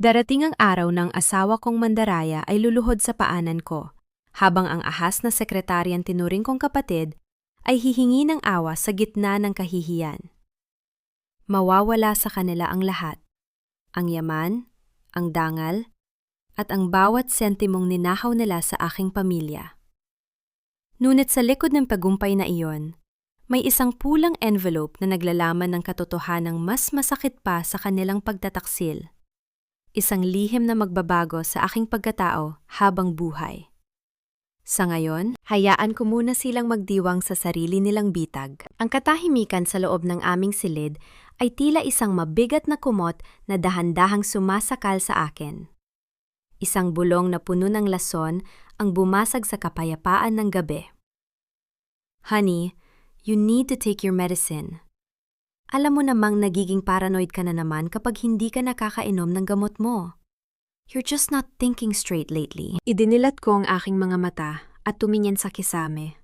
Darating ang araw ng asawa kong mandaraya ay luluhod sa paanan ko, habang ang ahas na sekretaryan tinuring kong kapatid ay hihingi ng awa sa gitna ng kahihiyan. Mawawala sa kanila ang lahat, ang yaman, ang dangal, at ang bawat sentimong ninakaw nila sa aking pamilya. Ngunit sa likod ng tagumpay na iyon, may isang pulang envelope na naglalaman ng katotohanang mas masakit pa sa kanilang pagtataksil. Isang lihim na magbabago sa aking pagkatao habang buhay. Sa ngayon, hayaan ko muna silang magdiwang sa sarili nilang bitag. Ang katahimikan sa loob ng aming silid ay tila isang mabigat na kumot na dahan-dahang sumasakal sa akin. Isang bulong na puno ng lason ang bumasag sa kapayapaan ng gabi. Honey, you need to take your medicine. Alam mo namang nagiging paranoid ka na naman kapag hindi ka nakakainom ng gamot mo. You're just not thinking straight lately. Idinilat ko ang aking mga mata at tumingin sa kisame.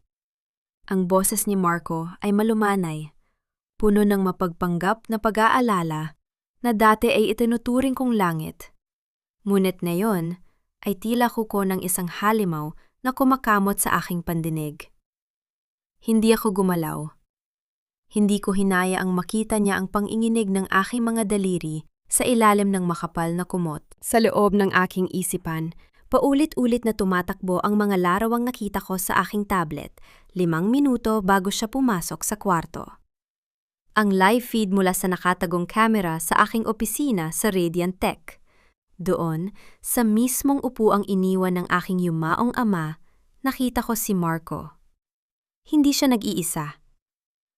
Ang boses ni Marco ay malumanay, puno ng mapagpanggap na pag-aalala na dati ay itinuturing kong langit. Ngunit ngayon ay tila kuko ng isang halimaw na kumakamot sa aking pandinig. Hindi ako gumalaw. Hindi ko hinaya ang makita niya ang panginginig ng aking mga daliri sa ilalim ng makapal na kumot. Sa loob ng aking isipan, paulit-ulit na tumatakbo ang mga larawang nakita ko sa aking tablet, 5 minuto bago siya pumasok sa kwarto. Ang live feed mula sa nakatagong kamera sa aking opisina sa Radiant Tech. Doon, sa mismong upuang iniwan ng aking yumaong ama, nakita ko si Marco. Hindi siya nag-iisa.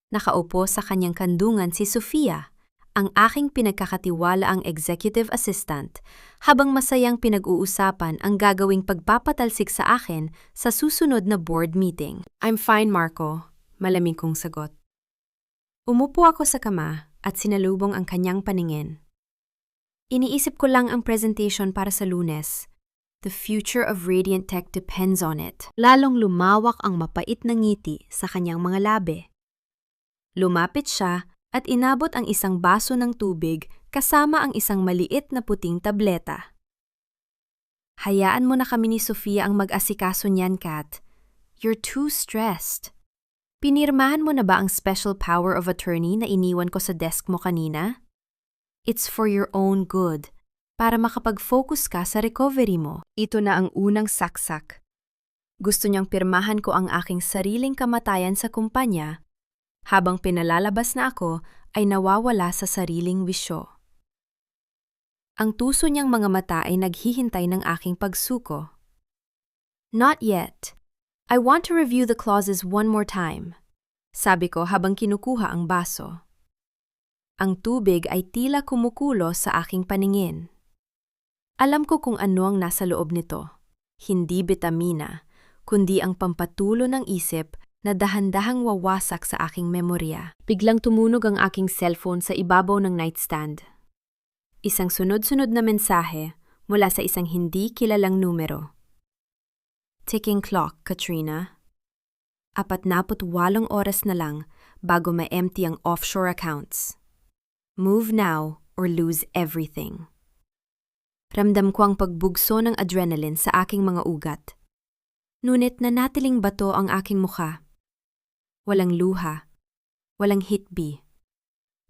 Nakaupo sa kanyang kandungan si Sofia, ang aking pinagkakatiwalaang executive assistant, habang masayang pinag-uusapan ang gagawing pagpapatalsik sa akin sa susunod na board meeting. I'm fine, Marco, malamig kong sagot. Umupo ako sa kama at sinalubong ang kanyang paningin. Iniisip ko lang ang presentation para sa Lunes. The future of Radiant Tech depends on it. Lalong lumawak ang mapait na ngiti sa kanyang mga labi. Lumapit siya at inabot ang isang baso ng tubig kasama ang isang maliit na puting tableta. Hayaan mo na kami ni Sofia ang mag-asikaso niyan, Kat. You're too stressed. Pinirmahan mo na ba ang special power of attorney na iniwan ko sa desk mo kanina? It's for your own good, para makapag-focus ka sa recovery mo. Ito na ang unang saksak. Gusto niyang pirmahan ko ang aking sariling kamatayan sa kumpanya, habang pinalalabas na ako ay nawawala sa sariling wisyo. Ang tuso niyang mga mata ay naghihintay ng aking pagsuko. Not yet. I want to review the clauses one more time, sabi ko habang kinukuha ang baso. Ang tubig ay tila kumukulo sa aking paningin. Alam ko kung ano ang nasa loob nito. Hindi bitamina, kundi ang pampatulo ng isip na dahan-dahang wawasak sa aking memorya. Biglang tumunog ang aking cellphone sa ibabaw ng nightstand. Isang sunod-sunod na mensahe mula sa isang hindi kilalang numero. Ticking clock, Katrina. 48 oras na lang bago ma-empty ang offshore accounts. Move now or lose everything. Ramdam ko ang pagbugso ng adrenaline sa aking mga ugat. Ngunit nanatiling bato ang aking mukha. Walang luha, walang hitbi.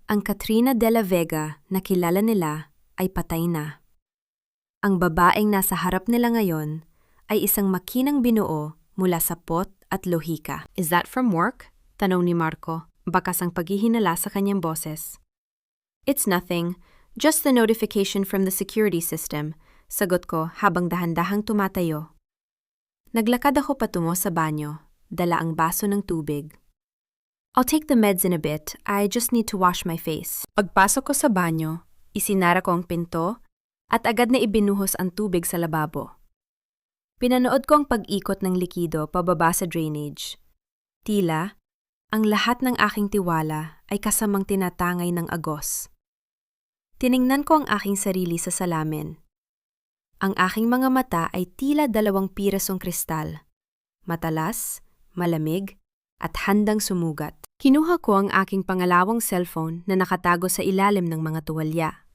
Ang Katrina de la Vega na kilala nila ay patay na. Ang babaeng nasa harap nila ngayon ay isang makinang binuo mula sa pot at lohika. Is that from work? Tanong ni Marco, bakas ang paghihinala sa kanyang boses. It's nothing, just the notification from the security system, sagot ko habang dahan-dahang tumatayo. Naglakad ako patungo sa banyo, dala ang baso ng tubig. I'll take the meds in a bit. I just need to wash my face. Pagpasok ko sa banyo, isinara ko ang pinto at agad na ibinuhos ang tubig sa lababo. Pinanood ko ang pag-ikot ng likido pababa sa drainage. Tila, ang lahat ng aking tiwala ay kasamang tinatangay ng agos. Tiningnan ko ang aking sarili sa salamin. Ang aking mga mata ay tila 2 pirasong kristal. Matalas, malamig, at handang sumugat. Kinuha ko ang aking pangalawang cellphone na nakatago sa ilalim ng mga tuwalya.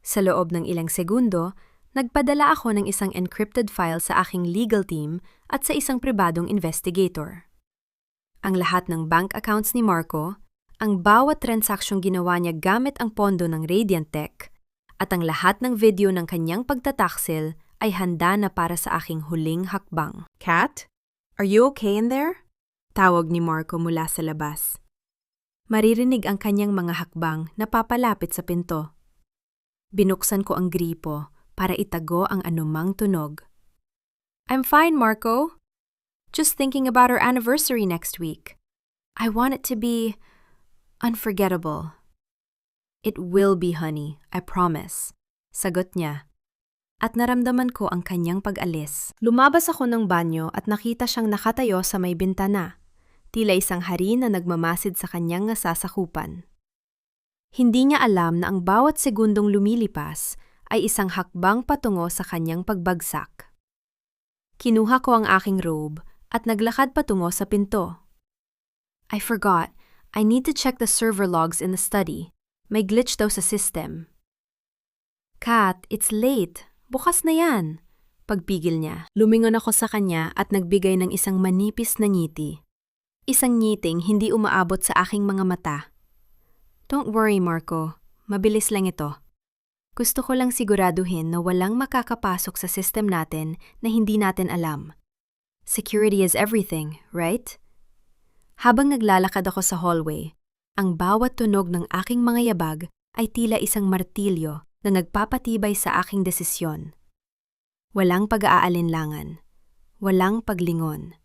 Sa loob ng ilang segundo, nagpadala ako ng isang encrypted file sa aking legal team at sa isang pribadong investigator. Ang lahat ng bank accounts ni Marco, ang bawat transaksyong ginawa niya gamit ang pondo ng Radiant Tech, at ang lahat ng video ng kanyang pagtataksil ay handa na para sa aking huling hakbang. "Kat, are you okay in there?" Tawag ni Marco mula sa labas. Maririnig ang kanyang mga hakbang na papalapit sa pinto. Binuksan ko ang gripo para itago ang anumang tunog. "I'm fine, Marco. Just thinking about our anniversary next week. I want it to be unforgettable." "It will be, honey, I promise," sagot niya. At naramdaman ko ang kanyang pag-alis. Lumabas ako ng banyo at nakita siyang nakatayo sa may bintana, tila isang hari na nagmamasid sa kanyang nasasakupan. Hindi niya alam na ang bawat segundong lumilipas ay isang hakbang patungo sa kanyang pagbagsak. Kinuha ko ang aking robe at naglakad patungo sa pinto. "I forgot. I need to check the server logs in the study. May glitch daw sa system." "Kat, it's late. Bukas na yan." Pagpigil niya, lumingon ako sa kanya at nagbigay ng isang manipis na ngiti. Isang ngiting hindi umaabot sa aking mga mata. "Don't worry, Marco. Mabilis lang ito. Gusto ko lang siguraduhin na walang makakapasok sa system natin na hindi natin alam. Security is everything, right?" Habang naglalakad ako sa hallway, ang bawat tunog ng aking mga yabag ay tila isang martilyo na nagpapatibay sa aking desisyon. Walang pag-aalinlangan. Walang paglingon.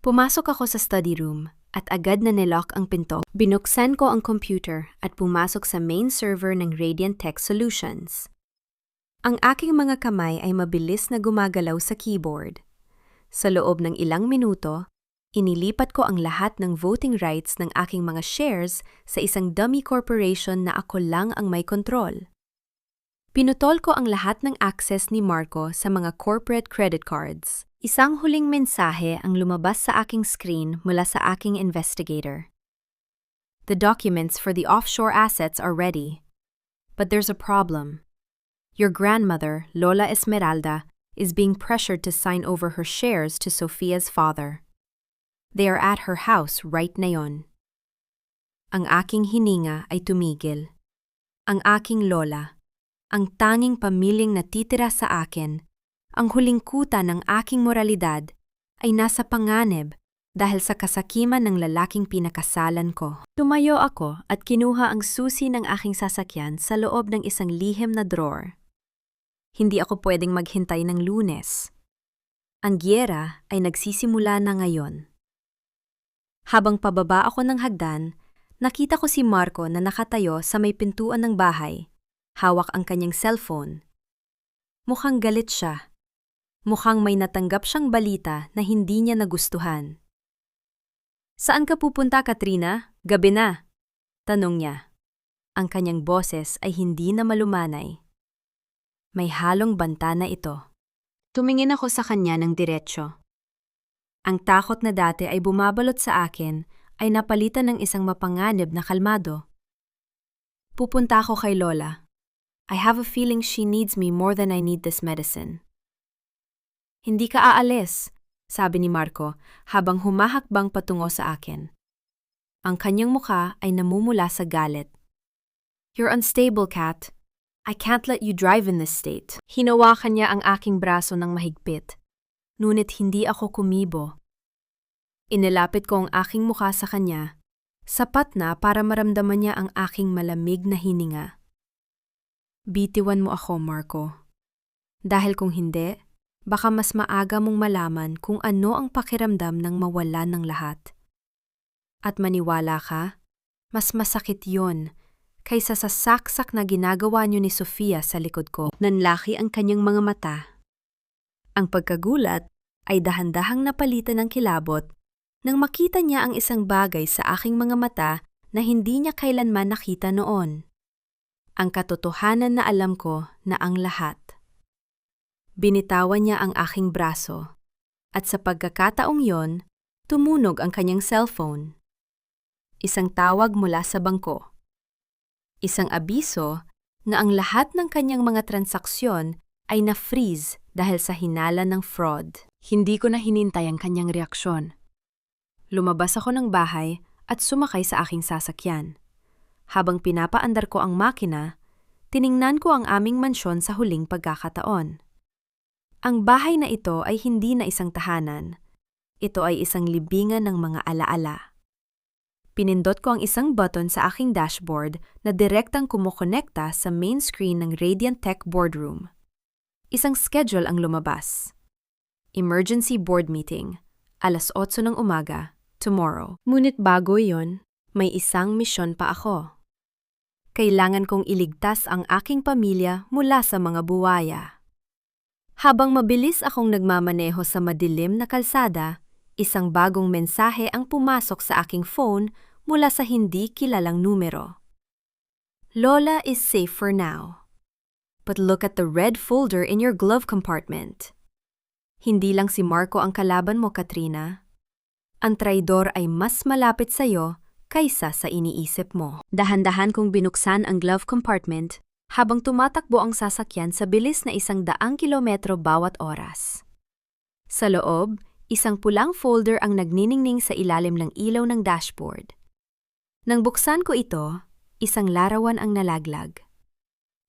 Pumasok ako sa study room at agad na nilock ang pinto. Binuksan ko ang computer at pumasok sa main server ng Radiant Tech Solutions. Ang aking mga kamay ay mabilis na gumagalaw sa keyboard. Sa loob ng ilang minuto, inilipat ko ang lahat ng voting rights ng aking mga shares sa isang dummy corporation na ako lang ang may kontrol. Pinutol ko ang lahat ng access ni Marco sa mga corporate credit cards. Isang huling mensahe ang lumabas sa aking screen mula sa aking investigator. "The documents for the offshore assets are ready. But there's a problem. Your grandmother, Lola Esmeralda, is being pressured to sign over her shares to Sophia's father. They are at her house right ngayon." Ang aking hininga ay tumigil. Ang aking lola, ang tanging pamilyang natitira sa akin, ang huling kuta ng aking moralidad, ay nasa panganib dahil sa kasakiman ng lalaking pinakasalan ko. Tumayo ako at kinuha ang susi ng aking sasakyan sa loob ng isang lihim na drawer. Hindi ako pwedeng maghintay ng Lunes. Ang giyera ay nagsisimula na ngayon. Habang pababa ako ng hagdan, nakita ko si Marco na nakatayo sa may pintuan ng bahay. Hawak ang kanyang cellphone. Mukhang galit siya. Mukhang may natanggap siyang balita na hindi niya nagustuhan. "Saan ka pupunta, Katrina? Gabi na," tanong niya. Ang kanyang boses ay hindi na malumanay. May halong banta na ito. Tumingin ako sa kanya ng diretsyo. Ang takot na dati ay bumabalot sa akin ay napalitan ng isang mapanganib na kalmado. "Pupunta ako kay Lola. I have a feeling she needs me more than I need this medicine." "Hindi ka aalis," sabi ni Marco habang humahakbang patungo sa akin. Ang kanyang mukha ay namumula sa galit. "You're unstable, Kat. I can't let you drive in this state." Hinawakan niya ang aking braso ng mahigpit, ngunit hindi ako kumibo. Inilapit ko ang aking mukha sa kanya, sapat na para maramdaman niya ang aking malamig na hininga. "Bitiwan mo ako, Marco. Dahil kung hindi, baka mas maaga mong malaman kung ano ang pakiramdam ng mawalan ng lahat. At maniwala ka, mas masakit yon kaysa sa saksak na ginagawa niyo ni Sofia sa likod ko." Nanlaki ang kanyang mga mata. Ang pagkagulat ay dahan-dahang napalitan ng kilabot nang makita niya ang isang bagay sa aking mga mata na hindi niya kailanman nakita noon. Ang katotohanan na alam ko na ang lahat. Binitawan niya ang aking braso, at sa pagkakataong yon, tumunog ang kanyang cellphone. Isang tawag mula sa bangko. Isang abiso na ang lahat ng kanyang mga transaksyon ay na-freeze dahil sa hinala ng fraud. Hindi ko na hinintay ang kanyang reaksyon. Lumabas ako ng bahay at sumakay sa aking sasakyan. Habang pinapaandar ko ang makina, tiningnan ko ang aming mansyon sa huling pagkakataon. Ang bahay na ito ay hindi na isang tahanan. Ito ay isang libingan ng mga alaala. Pinindot ko ang isang button sa aking dashboard na direktang kumukonekta sa main screen ng Radiant Tech Boardroom. Isang schedule ang lumabas. Emergency board meeting, 8:00 ng umaga, tomorrow. Ngunit bago iyon, may isang misyon pa ako. Kailangan kong iligtas ang aking pamilya mula sa mga buwaya. Habang mabilis akong nagmamaneho sa madilim na kalsada, isang bagong mensahe ang pumasok sa aking phone mula sa hindi kilalang numero. Lola is safe for now. But look at the red folder in your glove compartment. Hindi lang si Marco ang kalaban mo, Katrina. Ang traidor ay mas malapit sa'yo kaysa sa iniisip mo. Dahan-dahan kong binuksan ang glove compartment habang tumatakbo ang sasakyan sa bilis na 100 kilometro bawat oras. Sa loob, isang pulang folder ang nagniningning sa ilalim ng ilaw ng dashboard. Nang buksan ko ito, isang larawan ang nalaglag.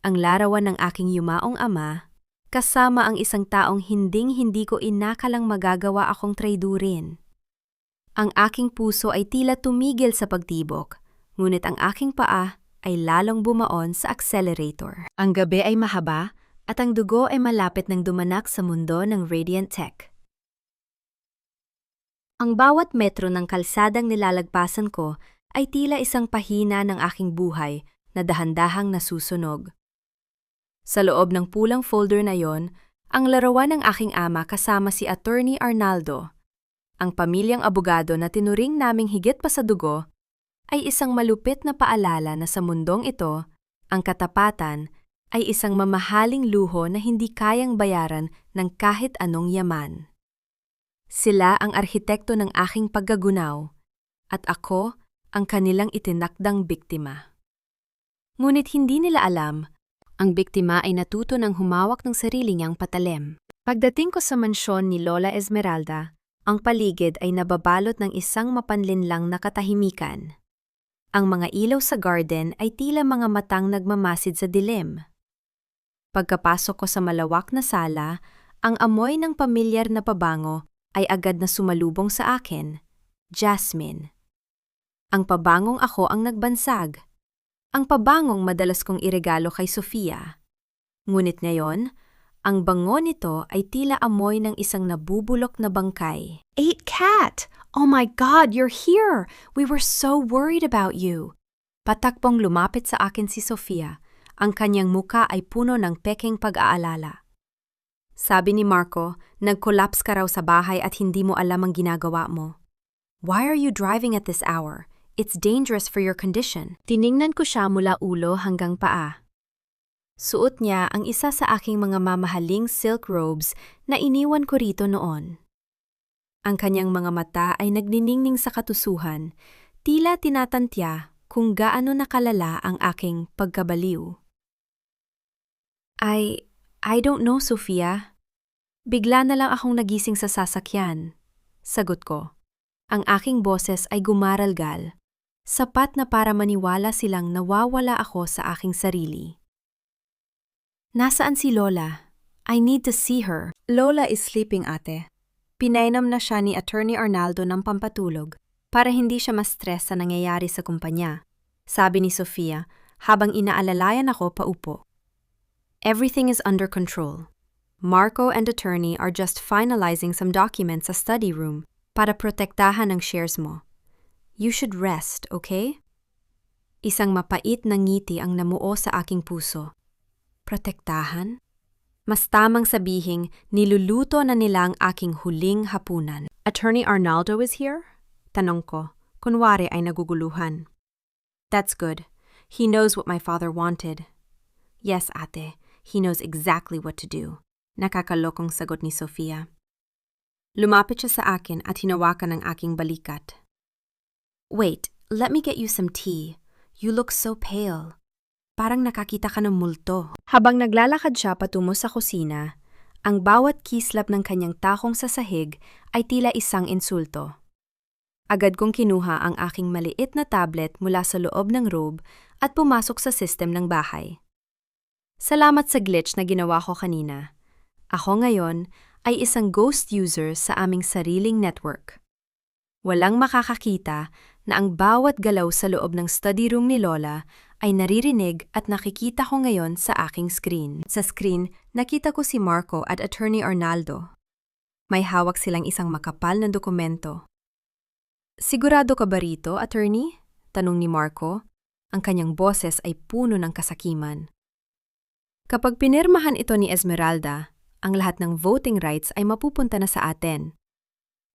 Ang larawan ng aking yumaong ama, kasama ang isang taong hinding-hindi ko inakalang magagawa akong traidurin. Ang aking puso ay tila tumigil sa pagtibok, ngunit ang aking paa ay lalong bumaon sa accelerator. Ang gabi ay mahaba at ang dugo ay malapit ng dumanak sa mundo ng Radiant Tech. Ang bawat metro ng kalsadang nilalagpasan ko ay tila isang pahina ng aking buhay na dahan-dahang nasusunog. Sa loob ng pulang folder na yon, ang larawan ng aking ama kasama si Attorney Arnaldo. Ang pamilyang abogado na tinuring naming higit pa sa dugo ay isang malupit na paalala na sa mundong ito, ang katapatan ay isang mamahaling luho na hindi kayang bayaran ng kahit anong yaman. Sila ang arkitekto ng aking paggagunaw at ako ang kanilang itinakdang biktima. Ngunit hindi nila alam, ang biktima ay natuto ng humawak ng sarili niyang patalim. Pagdating ko sa mansyon ni Lola Esmeralda, ang paligid ay nababalot ng isang mapanlinlang na katahimikan. Ang mga ilaw sa garden ay tila mga matang nagmamasid sa dilim. Pagkapasok ko sa malawak na sala, ang amoy ng pamilyar na pabango ay agad na sumalubong sa akin, jasmine. Ang pabangong ako ang nagbansag. Ang pabangong madalas kong iregalo kay Sofia. Ngunit ngayon, ang bango nito ay tila amoy ng isang nabubulok na bangkay. Cat! Oh my God, you're here! We were so worried about you. Patakbong lumapit sa akin si Sofia. Ang kanyang muka ay puno ng peking pag-aalala. Sabi ni Marco, nag-collapse ka raw sa bahay at hindi mo alam ang ginagawa mo. Why are you driving at this hour? It's dangerous for your condition. Tiningnan ko siya mula ulo hanggang paa. Suot niya ang isa sa aking mga mamahaling silk robes na iniwan ko rito noon. Ang kanyang mga mata ay nagniningning sa katusuhan, tila tinatantya kung gaano nakalala ang aking pagkabaliw. I don't know, Sofia. Bigla na lang akong nagising sa sasakyan. Sagot ko. Ang aking boses ay gumaralgal, sapat na para maniwala silang nawawala ako sa aking sarili. Nasaan si Lola? I need to see her. Lola is sleeping, ate. Pinainom na siya ni Attorney Arnaldo ng pampatulog para hindi siya ma-stress sa nangyayari sa kumpanya, sabi ni Sofia habang inaalalayan ako paupo. Everything is under control. Marco and Attorney are just finalizing some documents sa study room para protektahan ang shares mo. You should rest, okay? Isang mapait na ngiti ang namuo sa aking puso. Protektahan? Mas tamang sabihing niluluto na nila ang aking huling hapunan. Attorney Arnaldo is here? Tanong ko, kunwari ay naguguluhan. That's good. He knows what my father wanted. Yes, ate. He knows exactly what to do. Nakakalokong sagot ni Sofia. Lumapit siya sa akin at hinawakan ang aking balikat. Wait, let me get you some tea. You look so pale. Parang nakakita ka ng multo. Habang naglalakad siya patungo sa kusina, ang bawat kislap ng kanyang takong sa sahig ay tila isang insulto. Agad kong kinuha ang aking maliit na tablet mula sa loob ng robe at pumasok sa system ng bahay. Salamat sa glitch na ginawa ko kanina. Ako ngayon ay isang ghost user sa aming sariling network. Walang makakakita na ang bawat galaw sa loob ng study room ni Lola ay naririnig at nakikita ko ngayon sa aking screen. Sa screen, nakita ko si Marco at Attorney Arnaldo. May hawak silang isang makapal na dokumento. Sigurado ka ba rito, Attorney? Tanong ni Marco. Ang kanyang boses ay puno ng kasakiman. Kapag pinirmahan ito ni Esmeralda, ang lahat ng voting rights ay mapupunta na sa atin.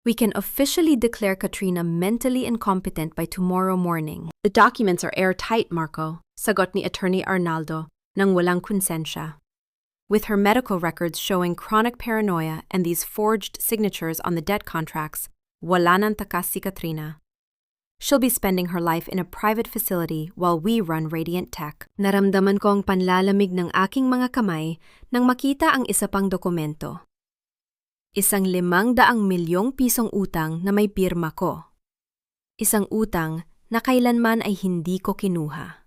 We can officially declare Katrina mentally incompetent by tomorrow morning. The documents are airtight, Marco, sagot ni Attorney Arnaldo nang walang konsensya. With her medical records showing chronic paranoia and these forged signatures on the debt contracts, wala nang takas si Katrina. She'll be spending her life in a private facility while we run Radiant Tech. Naramdaman ko ang panlalamig ng aking mga kamay nang makita ang isa pang dokumento. Isang 500 milyong pisong utang na may pirma ko. Isang utang na kailanman ay hindi ko kinuha.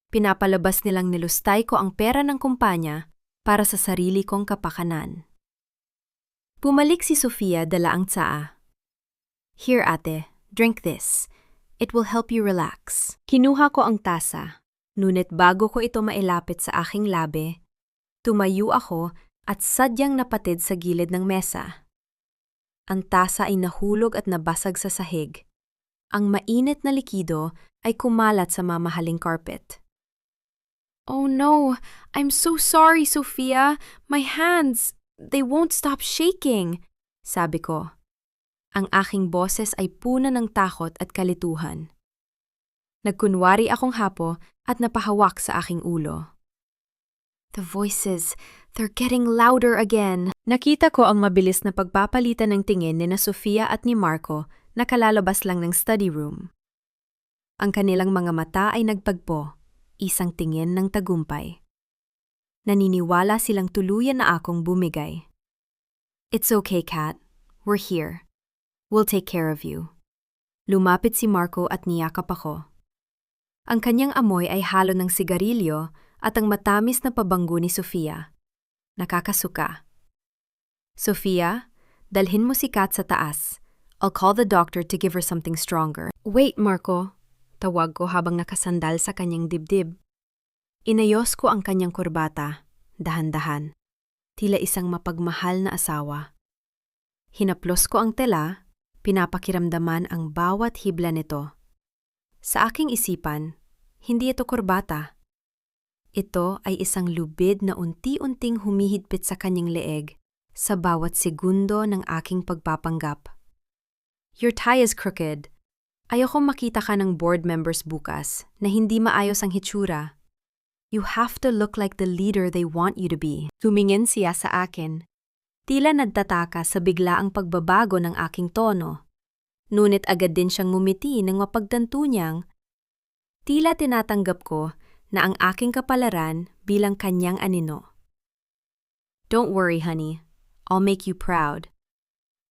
Pinapalabas nilang nilustay ko ang pera ng kumpanya para sa sarili kong kapakanan. Bumalik si Sofia dala ang tsaa. Here ate, drink this. It will help you relax. Kinuha ko ang tasa, ngunit bago ko ito mailapit sa aking labi, tumayo ako at sadyang napatid sa gilid ng mesa. Ang tasa ay nahulog at nabasag sa sahig. Ang mainit na likido ay kumalat sa mamahaling carpet. Oh no! I'm so sorry, Sofia! My hands! They won't stop shaking! Sabi ko. Ang aking boses ay puno ng takot at kalituhan. Nagkunwari akong hapo at napahawak sa aking ulo. The voices, they're getting louder again. Nakita ko ang mabilis na pagpapalitan ng tingin ni na Sofia at ni Marco na kalalabas lang ng study room. Ang kanilang mga mata ay nagpagpo, isang tingin ng tagumpay. Naniniwala silang tuluyan na akong bumigay. It's okay, Kat. We're here. We'll take care of you. Lumapit si Marco at niyakap ako. Ang kanyang amoy ay halo ng sigarilyo at ang matamis na pabango ni Sofia. Nakakasuka. Sofia, dalhin mo si Kat sa taas. I'll call the doctor to give her something stronger. Wait, Marco. Tawag ko habang nakasandal sa kanyang dibdib. Inayos ko ang kanyang kurbata, dahan-dahan. Tila isang mapagmahal na asawa. Hinaplos ko ang tela, pinapakiramdaman ang bawat hibla nito. Sa aking isipan, hindi ito kurbata. Ito ay isang lubid na unti-unting humihigpit sa kanyang leeg sa bawat segundo ng aking pagpapanggap. Your tie is crooked. Ayokong makita ka ng board members bukas na hindi maayos ang hitsura. You have to look like the leader they want you to be. Tumingin siya sa akin. Tila nagtataka sa biglaang pagbabago ng aking tono. Ngunit agad din siyang ngumiti nang mapagtanto niyang tila tinatanggap ko na ang aking kapalaran bilang kanyang anino. Don't worry, honey. I'll make you proud.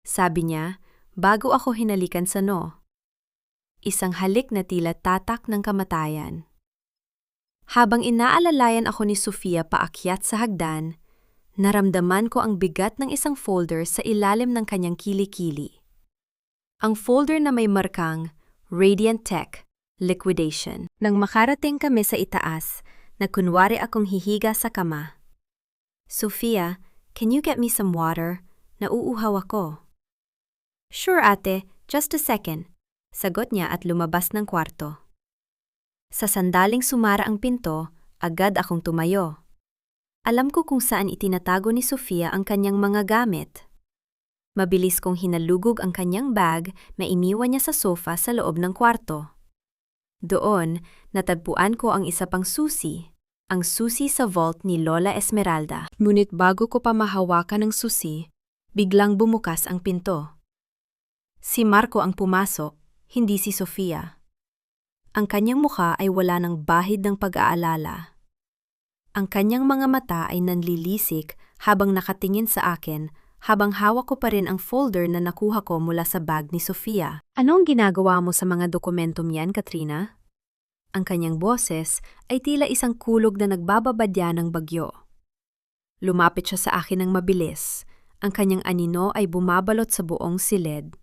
Sabi niya bago ako hinalikan sa noo. Isang halik na tila tatak ng kamatayan. Habang inaalalayan ako ni Sofia paakyat sa hagdan, naramdaman ko ang bigat ng isang folder sa ilalim ng kanyang kilikili. Ang folder na may markang Radiant Tech Liquidation. Nang makarating kami sa itaas, nagkunwari akong hihiga sa kama. Sofia, can you get me some water? Nauuhaw ako. Sure ate, just a second. Sagot niya at lumabas ng kwarto. Sa sandaling sumara ang pinto, agad akong tumayo. Alam ko kung saan itinatago ni Sofia ang kanyang mga gamit. Mabilis kong hinalugog ang kanyang bag na iniwan niya sa sofa sa loob ng kwarto. Doon, natagpuan ko ang isa pang susi, ang susi sa vault ni Lola Esmeralda. Ngunit bago ko pa mahawakan ng susi, biglang bumukas ang pinto. Si Marco ang pumasok, hindi si Sofia. Ang kanyang mukha ay wala ng bahid ng pag-aalala. Ang kanyang mga mata ay nanlilisik habang nakatingin sa akin habang hawak ko pa rin ang folder na nakuha ko mula sa bag ni Sofia. Anong ginagawa mo sa mga dokumentom yan, Katrina? Ang kanyang boses ay tila isang kulog na nagbababadya ng bagyo. Lumapit siya sa akin ng mabilis. Ang kanyang anino ay bumabalot sa buong silid.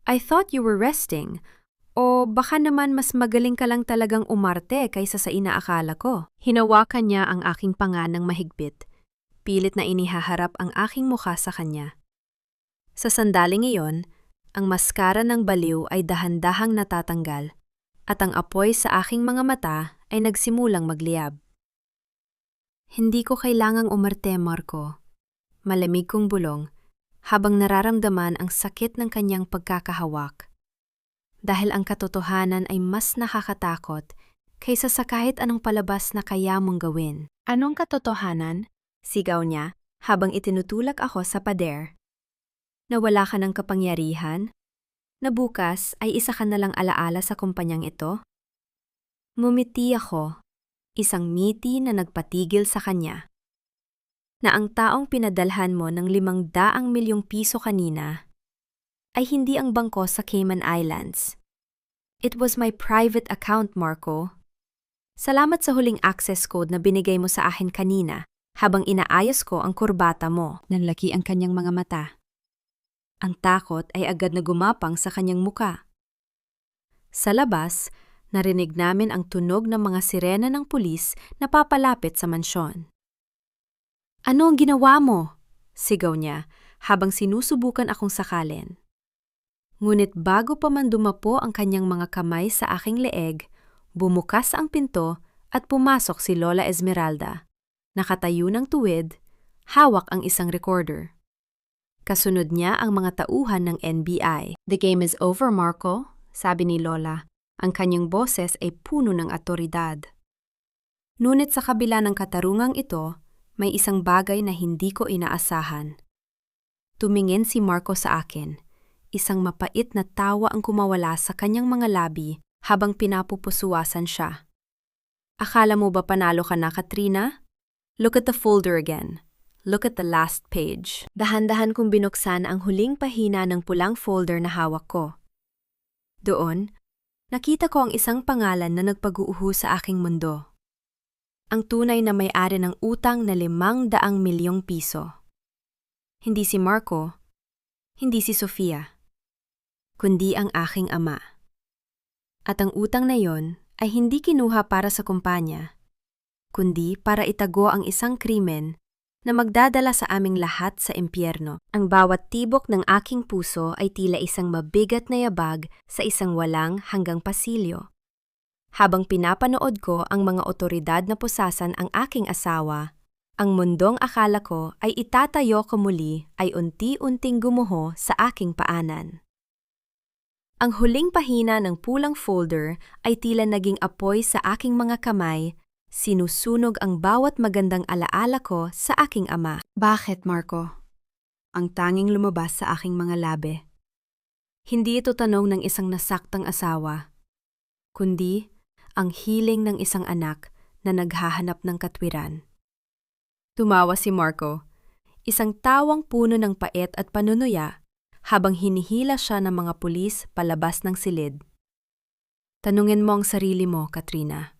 I thought you were resting. O baka naman mas magaling ka lang talagang umarte kaysa sa inaakala ko. Hinawakan niya ang aking panga ng mahigpit. Pilit na inihaharap ang aking mukha sa kanya. Sa sandaling iyon, ang maskara ng baliw ay dahan-dahang natatanggal at ang apoy sa aking mga mata ay nagsimulang magliyab. Hindi ko kailangang umarte, Marco. Malamig kong bulong habang nararamdaman ang sakit ng kanyang pagkakahawak. Dahil ang katotohanan ay mas nakakatakot kaysa sa kahit anong palabas na kaya mong gawin. Anong katotohanan? Sigaw niya habang itinutulak ako sa pader. Na wala ka ng kapangyarihan? Na bukas ay isa ka nalang alaala sa kumpanyang ito? Ngumiti ako, isang ngiti na nagpatigil sa kanya. Na ang taong pinadalhan mo ng 500 milyong piso kanina ay hindi ang bangko sa Cayman Islands. It was my private account, Marco. Salamat sa huling access code na binigay mo sa akin kanina habang inaayos ko ang kurbata mo. Nanlaki ang kanyang mga mata. Ang takot ay agad na gumapang sa kanyang muka. Sa labas, narinig namin ang tunog ng mga sirena ng pulis na papalapit sa mansyon. Ano ang ginawa mo? Sigaw niya habang sinusubukan akong sakalin. Ngunit bago pa man dumapo ang kanyang mga kamay sa aking leeg, bumukas ang pinto at pumasok si Lola Esmeralda. Nakatayo ng tuwid, hawak ang isang recorder. Kasunod niya ang mga tauhan ng NBI. The game is over, Marco, sabi ni Lola. Ang kanyang boses ay puno ng otoridad. Ngunit sa kabila ng katarungang ito, may isang bagay na hindi ko inaasahan. Tumingin si Marco sa akin. Isang mapait na tawa ang kumawala sa kanyang mga labi habang pinapupusuwasan siya. Akala mo ba panalo ka na, Katrina? Look at the folder again. Look at the last page. Dahan-dahan kong binuksan ang huling pahina ng pulang folder na hawak ko. Doon, nakita ko ang isang pangalan na nagpag-uuho sa aking mundo. Ang tunay na may-ari ng utang na 500 milyong piso. Hindi si Marco, hindi si Sofia, kundi ang aking ama. At ang utang na yon ay hindi kinuha para sa kumpanya, kundi para itago ang isang krimen na magdadala sa aming lahat sa impyerno. Ang bawat tibok ng aking puso ay tila isang mabigat na yabag sa isang walang hanggang pasilyo. Habang pinapanood ko ang mga otoridad na pusasan ang aking asawa, ang mundong akala ko ay itatayo ko muli ay unti-unting gumuho sa aking paanan. Ang huling pahina ng pulang folder ay tila naging apoy sa aking mga kamay, sinusunog ang bawat magandang alaala ko sa aking ama. Bakit, Marco? Ang tanging lumabas sa aking mga labi. Hindi ito tanong ng isang nasaktang asawa, kundi ang hiling ng isang anak na naghahanap ng katwiran. Tumawa si Marco, isang tawang puno ng pait at panunuya, habang hinihila siya ng mga pulis palabas ng silid. Tanungin mo ang sarili mo, Katrina.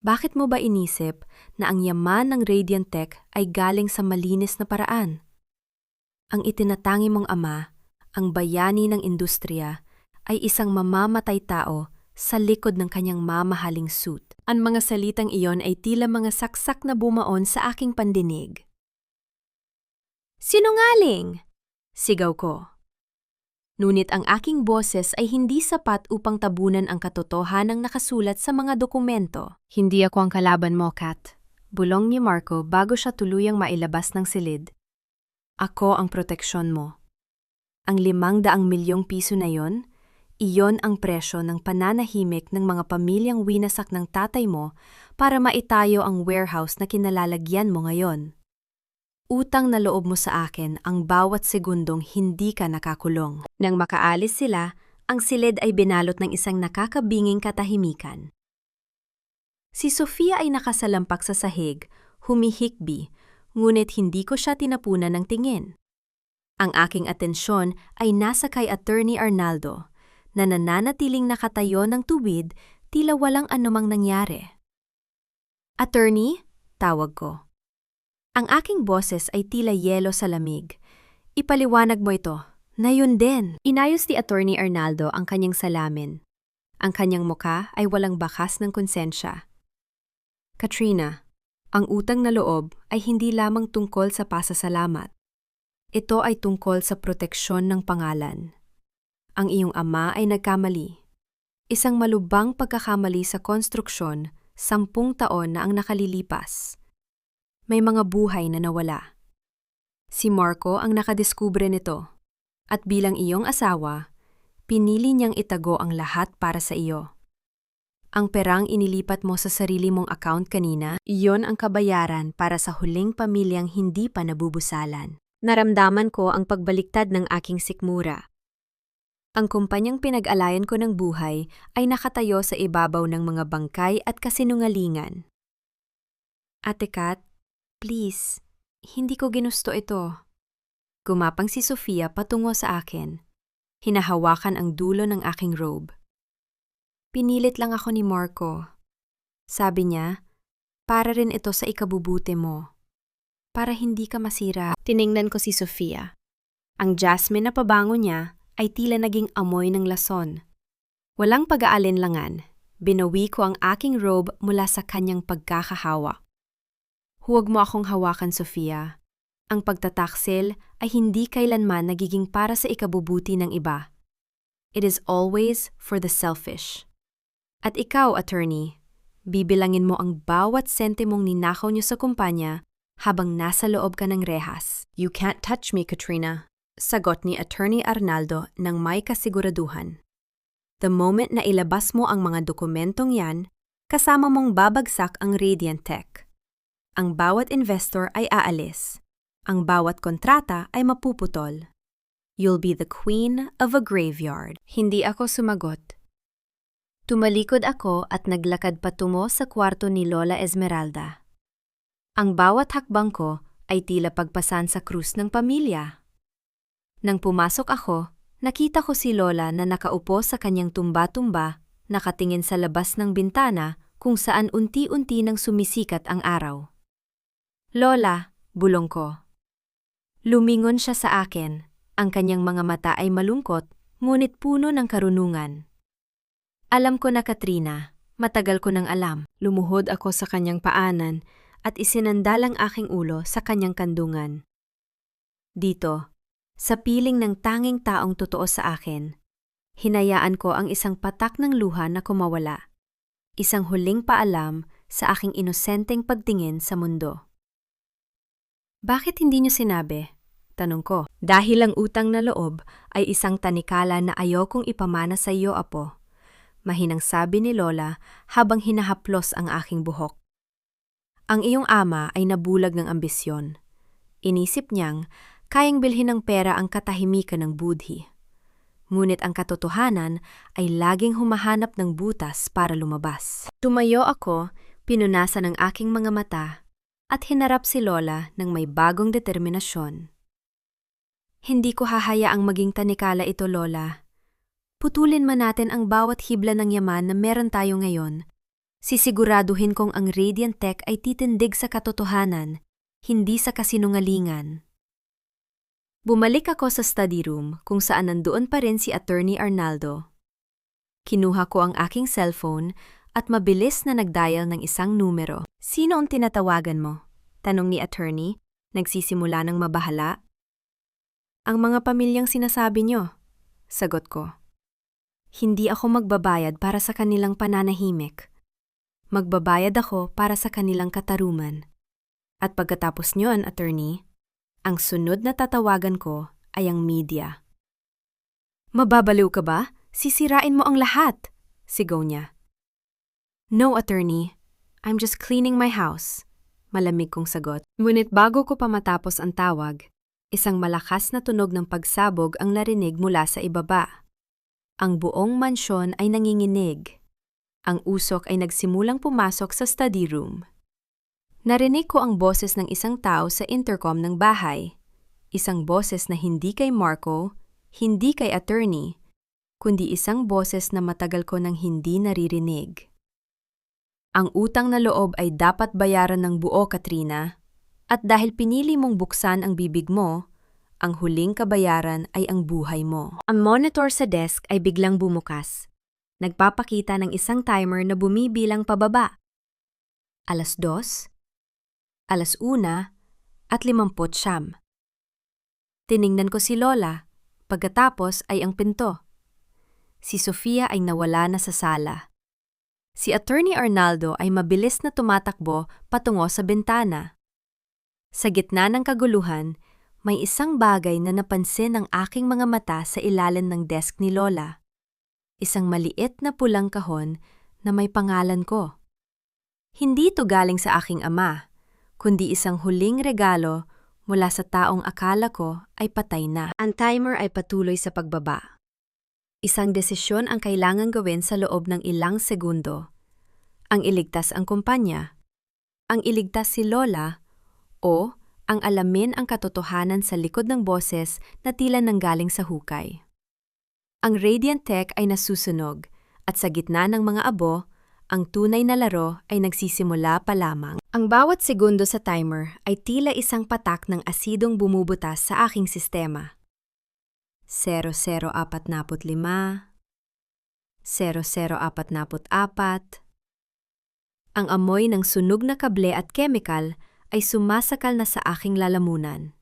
Bakit mo ba inisip na ang yaman ng Radiant Tech ay galing sa malinis na paraan? Ang itinatangi mong ama, ang bayani ng industriya, ay isang mamamatay tao sa likod ng kanyang mamahaling suit. Ang mga salitang iyon ay tila mga saksak na bumaon sa aking pandinig. Sinungaling! Sigaw ko. Ngunit ang aking boses ay hindi sapat upang tabunan ang katotohanang nakasulat sa mga dokumento. Hindi ako ang kalaban mo, Kat. Bulong ni Marco bago siya tuluyang mailabas ng silid. Ako ang proteksyon mo. Ang 500 milyong piso na yon, iyon ang presyo ng pananahimik ng mga pamilyang winasak ng tatay mo para maitayo ang warehouse na kinalalagyan mo ngayon. Utang na loob mo sa akin ang bawat segundong hindi ka nakakulong. Nang makaalis sila, Ang silid ay binalot ng isang nakakabinging katahimikan. Si Sofia ay nakasalampak sa sahig, humihikbi, ngunit hindi ko siya tinapunan ng tingin. Ang aking atensyon ay nasa kay Attorney Arnaldo, na nananatiling nakatayo ng tuwid, tila walang anumang nangyari. "Attorney?" tawag ko. Ang aking boses ay tila yelo sa lamig. "Ipaliwanag mo ito." "Na yun din." Inayos ni Attorney Arnaldo ang kanyang salamin. Ang kanyang muka ay walang bakas ng konsensya. "Katrina, ang utang na loob ay hindi lamang tungkol sa pasasalamat. Ito ay tungkol sa proteksyon ng pangalan. Ang iyong ama ay nagkamali. Isang malubhang pagkakamali sa konstruksyon, 10 taon na ang nakalilipas. May mga buhay na nawala. Si Marco ang nakadiskubre nito. At bilang iyong asawa, pinili niyang itago ang lahat para sa iyo. Ang perang inilipat mo sa sarili mong account kanina, iyon ang kabayaran para sa huling pamilyang hindi pa nabubusalan." Naramdaman ko ang pagbaliktad ng aking sikmura. Ang kumpanyang pinag-alayan ko ng buhay ay nakatayo sa ibabaw ng mga bangkay at kasinungalingan. "Ate Kat, please, hindi ko ginusto ito." Gumapang si Sofia patungo sa akin. Hinahawakan ang dulo ng aking robe. "Pinilit lang ako ni Marco. Sabi niya, para rin ito sa ikabubuti mo. Para hindi ka masira." Tiningnan ko si Sofia. Ang jasmine na pabango niya ay tila naging amoy ng lason. Walang pag-aalinlangan, binawi ko ang aking robe mula sa kanyang pagkakahawak. "Huwag mo akong hawakan, Sofia. Ang pagtataksil ay hindi kailanman nagiging para sa ikabubuti ng iba. It is always for the selfish. At ikaw, attorney, bibilangin mo ang bawat sentimong ninakaw niyo sa kumpanya habang nasa loob ka ng rehas." "You can't touch me, Katrina," sagot ni Attorney Arnaldo ng may kasiguraduhan. "The moment na ilabas mo ang mga dokumentong yan, kasama mong babagsak ang Radiant Tech. Ang bawat investor ay aalis. Ang bawat kontrata ay mapuputol. You'll be the queen of a graveyard." Hindi ako sumagot. Tumalikod ako at naglakad patungo sa kwarto ni Lola Esmeralda. Ang bawat hakbang ko ay tila pagpasan sa krus ng pamilya. Nang pumasok ako, nakita ko si Lola na nakaupo sa kanyang tumba-tumba, nakatingin sa labas ng bintana kung saan unti-unti nang sumisikat ang araw. "Lola," bulong ko. Lumingon siya sa akin. Ang kanyang mga mata ay malungkot, ngunit puno ng karunungan. "Alam ko na, Katrina. Matagal ko nang alam." Lumuhod ako sa kanyang paanan at isinandal ang aking ulo sa kanyang kandungan. Dito, sa piling ng tanging taong totoo sa akin, hinayaan ko ang isang patak ng luha na kumawala. Isang huling paalam sa aking inosenteng pagtingin sa mundo. "Bakit hindi niyo sinabi?" tanong ko. "Dahil ang utang na loob ay isang tanikala na ayokong ipamana sa iyo, apo." Mahinang sabi ni Lola habang hinahaplos ang aking buhok. "Ang iyong ama ay nabulag ng ambisyon. Inisip niyang kayang bilhin ng pera ang katahimikan ng budhi. Ngunit ang katotohanan ay laging humahanap ng butas para lumabas." Tumayo ako, pinunasan ang aking mga mata, at hinarap si Lola ng may bagong determinasyon. "Hindi ko hahayaang maging tanikala ito, Lola. Putulin man natin ang bawat hibla ng yaman na meron tayo ngayon. Sisiguraduhin kong ang Radiant Tech ay titindig sa katotohanan, hindi sa kasinungalingan." Bumalik ako sa study room kung saan nandoon pa rin si Attorney Arnaldo. Kinuha ko ang aking cellphone at mabilis na nagdial ng isang numero. "Sino ang tinatawagan mo?" tanong ni Attorney, nagsisimula ng mabahala. "Ang mga pamilyang sinasabi niyo," sagot ko. "Hindi ako magbabayad para sa kanilang pananahimik. Magbabayad ako para sa kanilang katarungan. At pagkatapos niyon, Attorney, ang sunod na tatawagan ko ay ang media." "Mababaliw ka ba? Sisirain mo ang lahat!" sigaw niya. "No, Attorney. I'm just cleaning my house," malamig kong sagot. Ngunit bago ko pa matapos ang tawag, isang malakas na tunog ng pagsabog ang narinig mula sa ibaba. Ang buong mansyon ay nanginginig. Ang usok ay nagsimulang pumasok sa study room. Narinig ko ang boses ng isang tao sa intercom ng bahay. Isang boses na hindi kay Marco, hindi kay attorney, kundi isang boses na matagal ko nang hindi naririnig. Ang utang na loob ay dapat bayaran ng buo, Katrina. At dahil pinili mong buksan ang bibig mo, ang huling kabayaran ay ang buhay mo. Ang monitor sa desk ay biglang bumukas. Nagpapakita ng isang timer na bumibilang pababa. 2:00, 1:00, at 50. Tiningnan ko si Lola. Pagkatapos ay ang pinto. Si Sofia ay nawala na sa sala. Si Attorney Arnaldo ay mabilis na tumatakbo patungo sa bintana. Sa gitna ng kaguluhan, may isang bagay na napansin ng aking mga mata sa ilalim ng desk ni Lola. Isang maliit na pulang kahon na may pangalan ko. Hindi ito galing sa aking ama, kundi isang huling regalo mula sa taong akala ko ay patay na. Ang timer ay patuloy sa pagbaba. Isang desisyon ang kailangang gawin sa loob ng ilang segundo. Ang iligtas ang kumpanya, ang iligtas si Lola, o ang alamin ang katotohanan sa likod ng boses na tila nanggaling sa hukay. Ang Radiant Tech ay nasusunog at sa gitna ng mga abo, ang tunay na laro ay nagsisimula pa lamang. Ang bawat segundo sa timer ay tila isang patak ng asidong bumubutas sa aking sistema. 0045, 0044. Ang amoy ng sunog na kable at chemical ay sumasakal na sa aking lalamunan.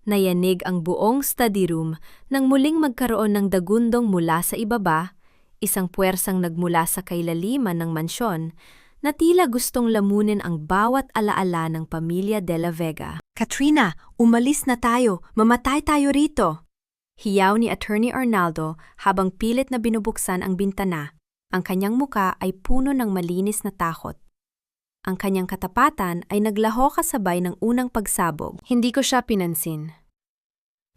Nayanig ang buong study room nang muling magkaroon ng dagundong mula sa ibaba, isang puwersang nagmula sa kailaliman ng mansyon na tila gustong lamunin ang bawat alaala ng pamilya De La Vega. Katrina, umalis na tayo! Mamatay tayo rito! Hiyaw ni Attorney Arnaldo habang pilit na binubuksan ang bintana. Ang kanyang muka ay puno ng malinis na takot. Ang kanyang katapatan ay naglaho kasabay ng unang pagsabog. Hindi ko siya pinansin.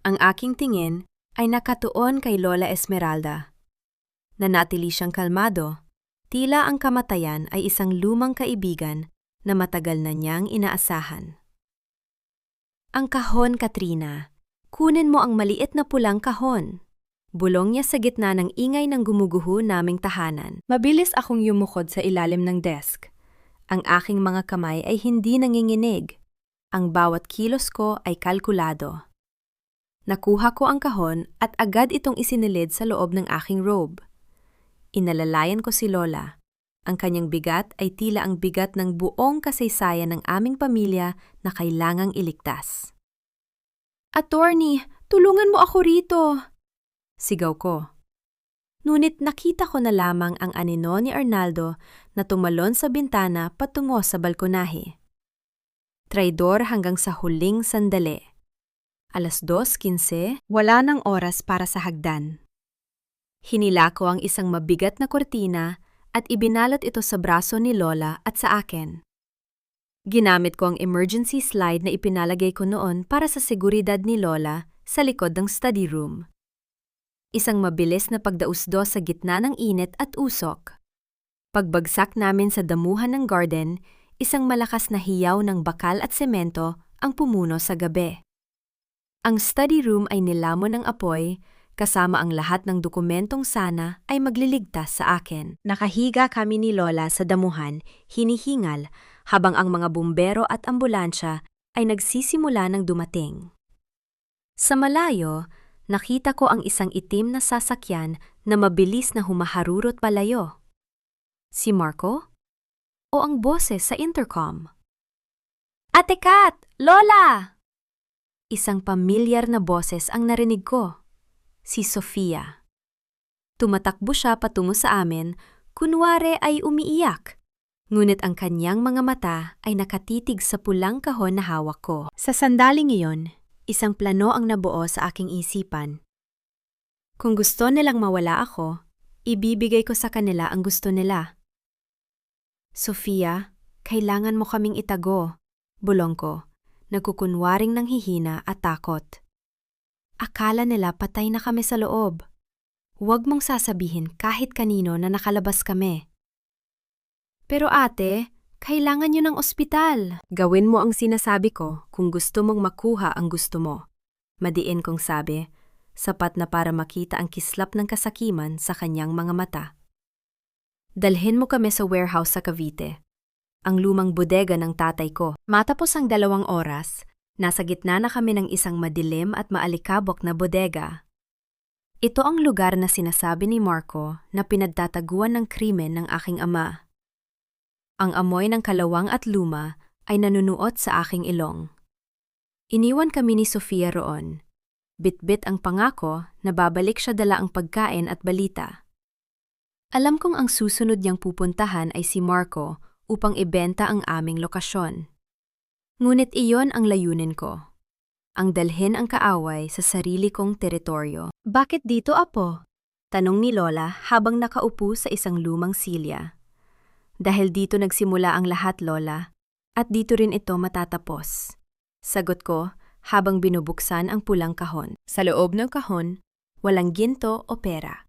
Ang aking tingin ay nakatuon kay Lola Esmeralda. Nanatili siyang kalmado, tila ang kamatayan ay isang lumang kaibigan na matagal na niyang inaasahan. Ang kahon, Katrina. Kunin mo ang maliit na pulang kahon. Bulong niya sa gitna ng ingay ng gumuguho naming tahanan. Mabilis akong yumukod sa ilalim ng desk. Ang aking mga kamay ay hindi nanginginig. Ang bawat kilos ko ay kalkulado. Nakuha ko ang kahon at agad itong isinilid sa loob ng aking robe. Inalalayan ko si Lola. Ang kanyang bigat ay tila ang bigat ng buong kasaysayan ng aming pamilya na kailangang iligtas. Attorney, tulungan mo ako rito! Sigaw ko. Ngunit nakita ko na lamang ang anino ni Arnaldo na tumalon sa bintana patungo sa balkonahe. Traidor hanggang sa huling sandali. 2:15, wala nang oras para sa hagdan. Hinila ko ang isang mabigat na kortina at ibinalot ito sa braso ni Lola at sa akin. Ginamit ko ang emergency slide na ipinalagay ko noon para sa seguridad ni Lola sa likod ng study room. Isang mabilis na pagdausdo sa gitna ng init at usok. Pagbagsak namin sa damuhan ng garden, isang malakas na hiyaw ng bakal at semento ang pumuno sa gabi. Ang study room ay nilamon ng apoy, kasama ang lahat ng dokumentong sana ay magliligtas sa akin. Nakahiga kami ni Lola sa damuhan, hinihingal, habang ang mga bumbero at ambulansya ay nagsisimula ng dumating. Sa malayo, nakita ko ang isang itim na sasakyan na mabilis na humaharurot palayo. Si Marco? O ang boses sa intercom? Ate Kat! Lola! Isang pamilyar na boses ang narinig ko. Si Sofia. Tumatakbo siya patungo sa amin, kunwari ay umiiyak. Ngunit ang kanyang mga mata ay nakatitig sa pulang kahon na hawak ko. Sa sandaling iyon, isang plano ang nabuo sa aking isipan. Kung gusto nilang mawala ako, ibibigay ko sa kanila ang gusto nila. Sofia, kailangan mo kaming itago, bulong ko, nagkukunwaring nanghihina at takot. Akala nila patay na kami sa loob. Huwag mong sasabihin kahit kanino na nakalabas kami. Pero ate, kailangan nyo ng ospital. Gawin mo ang sinasabi ko kung gusto mong makuha ang gusto mo. Madiin kong sabi, sapat na para makita ang kislap ng kasakiman sa kanyang mga mata. Dalhin mo kami sa warehouse sa Cavite, ang lumang bodega ng tatay ko. Matapos ang 2 oras, nasa gitna na kami ng isang madilim at maalikabok na bodega. Ito ang lugar na sinasabi ni Marco na pinagtataguan ng krimen ng aking ama. Ang amoy ng kalawang at luma ay nanunuot sa aking ilong. Iniwan kami ni Sofia roon. Bitbit ang pangako na babalik siya dala ang pagkain at balita. Alam kong ang susunod niyang pupuntahan ay si Marco upang ibenta ang aming lokasyon. Ngunit iyon ang layunin ko. Ang dalhin ang kaaway sa sarili kong teritoryo. Bakit dito, apo? Tanong ni Lola habang nakaupo sa isang lumang silya. Dahil dito nagsimula ang lahat, Lola, at dito rin ito matatapos. Sagot ko habang binubuksan ang pulang kahon. Sa loob ng kahon, walang ginto o pera.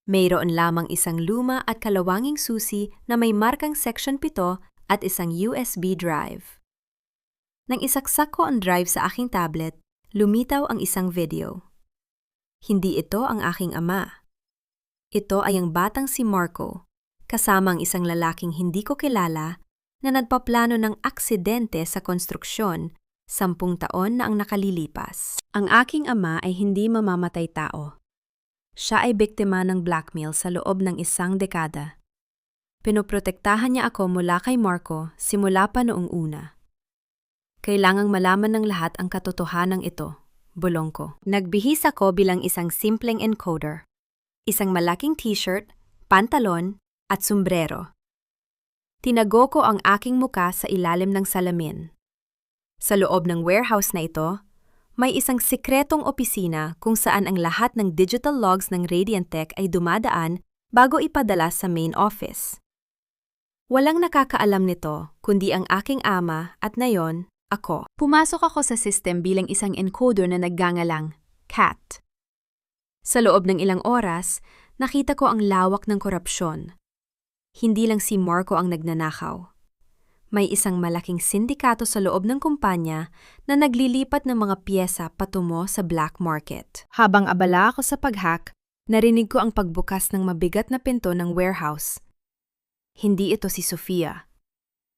Mayroon lamang isang luma at kalawanging susi na may markang Section 7 at isang USB drive. Nang isaksak ko ang drive sa aking tablet, lumitaw ang isang video. Hindi ito ang aking ama. Ito ay ang batang si Marco, kasama ang isang lalaking hindi ko kilala na nagpaplano ng aksidente sa konstruksyon 10 taon na ang nakalilipas. Ang aking ama ay hindi mamamatay tao. Siya ay biktima ng blackmail sa loob ng 1 dekada. Pinoprotektahan niya ako mula kay Marco simula pa noong una. Kailangang malaman ng lahat ang katotohanan ito, bulong ko. Nagbihis ako bilang isang simpleng encoder. Isang malaking t-shirt, pantalon, at sombrero. Tinago ko ang aking muka sa ilalim ng salamin. Sa loob ng warehouse na ito, may isang sikretong opisina kung saan ang lahat ng digital logs ng Radiantech ay dumadaan bago ipadala sa main office. Walang nakakaalam nito kundi ang aking ama at ngayon, ako. Pumasok ako sa system bilang isang encoder na naggangalang, Cat. Sa loob ng ilang oras, nakita ko ang lawak ng korupsyon. Hindi lang si Marco ang nagnanakaw. May isang malaking sindikato sa loob ng kumpanya na naglilipat ng mga piyesa patungo sa black market. Habang abala ako sa pag-hack, narinig ko ang pagbukas ng mabigat na pinto ng warehouse. Hindi ito si Sofia.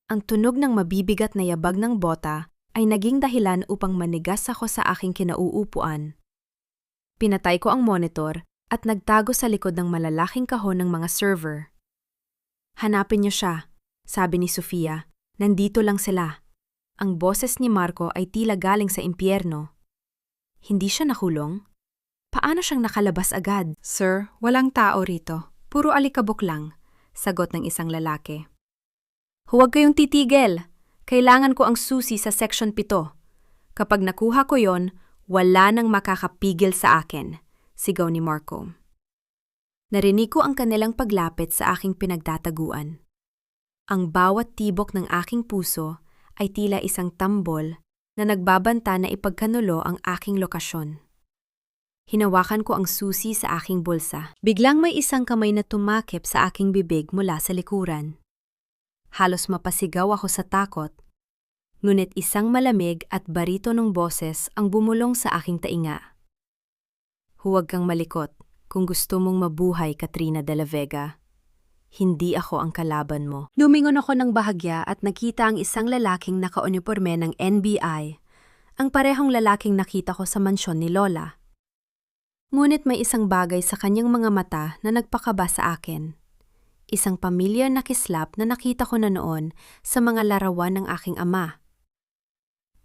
Ang tunog ng mabibigat na yabag ng bota ay naging dahilan upang manigas ako sa aking kinauupuan. Pinatay ko ang monitor at nagtago sa likod ng malalaking kahon ng mga server. Hanapin niyo siya, sabi ni Sofia. Nandito lang sila. Ang boses ni Marco ay tila galing sa impyerno. Hindi siya nakulong? Paano siyang nakalabas agad? Sir, walang tao rito. Puro alikabok lang, sagot ng isang lalaki. Huwag kayong titigil. Kailangan ko ang susi sa Section 7. Kapag nakuha ko yon, wala nang makakapigil sa akin, sigaw ni Marco. Narinig ko ang kanilang paglapit sa aking pinagtataguan. Ang bawat tibok ng aking puso ay tila isang tambol na nagbabanta na ipagkanulo ang aking lokasyon. Hinawakan ko ang susi sa aking bulsa. Biglang may isang kamay na tumakip sa aking bibig mula sa likuran. Halos mapasigaw ako sa takot. Ngunit isang malamig at baritonong boses ang bumulong sa aking tainga. Huwag kang malikot kung gusto mong mabuhay, Katrina de la Vega. Hindi ako ang kalaban mo. Lumingon ako ng bahagya at nakita ang isang lalaking nakauniporme ng NBI, ang parehong lalaking nakita ko sa mansyon ni Lola. Ngunit may isang bagay sa kanyang mga mata na nagpakaba sa akin. Isang pamilyar na kislap na nakita ko na noon sa mga larawan ng aking ama.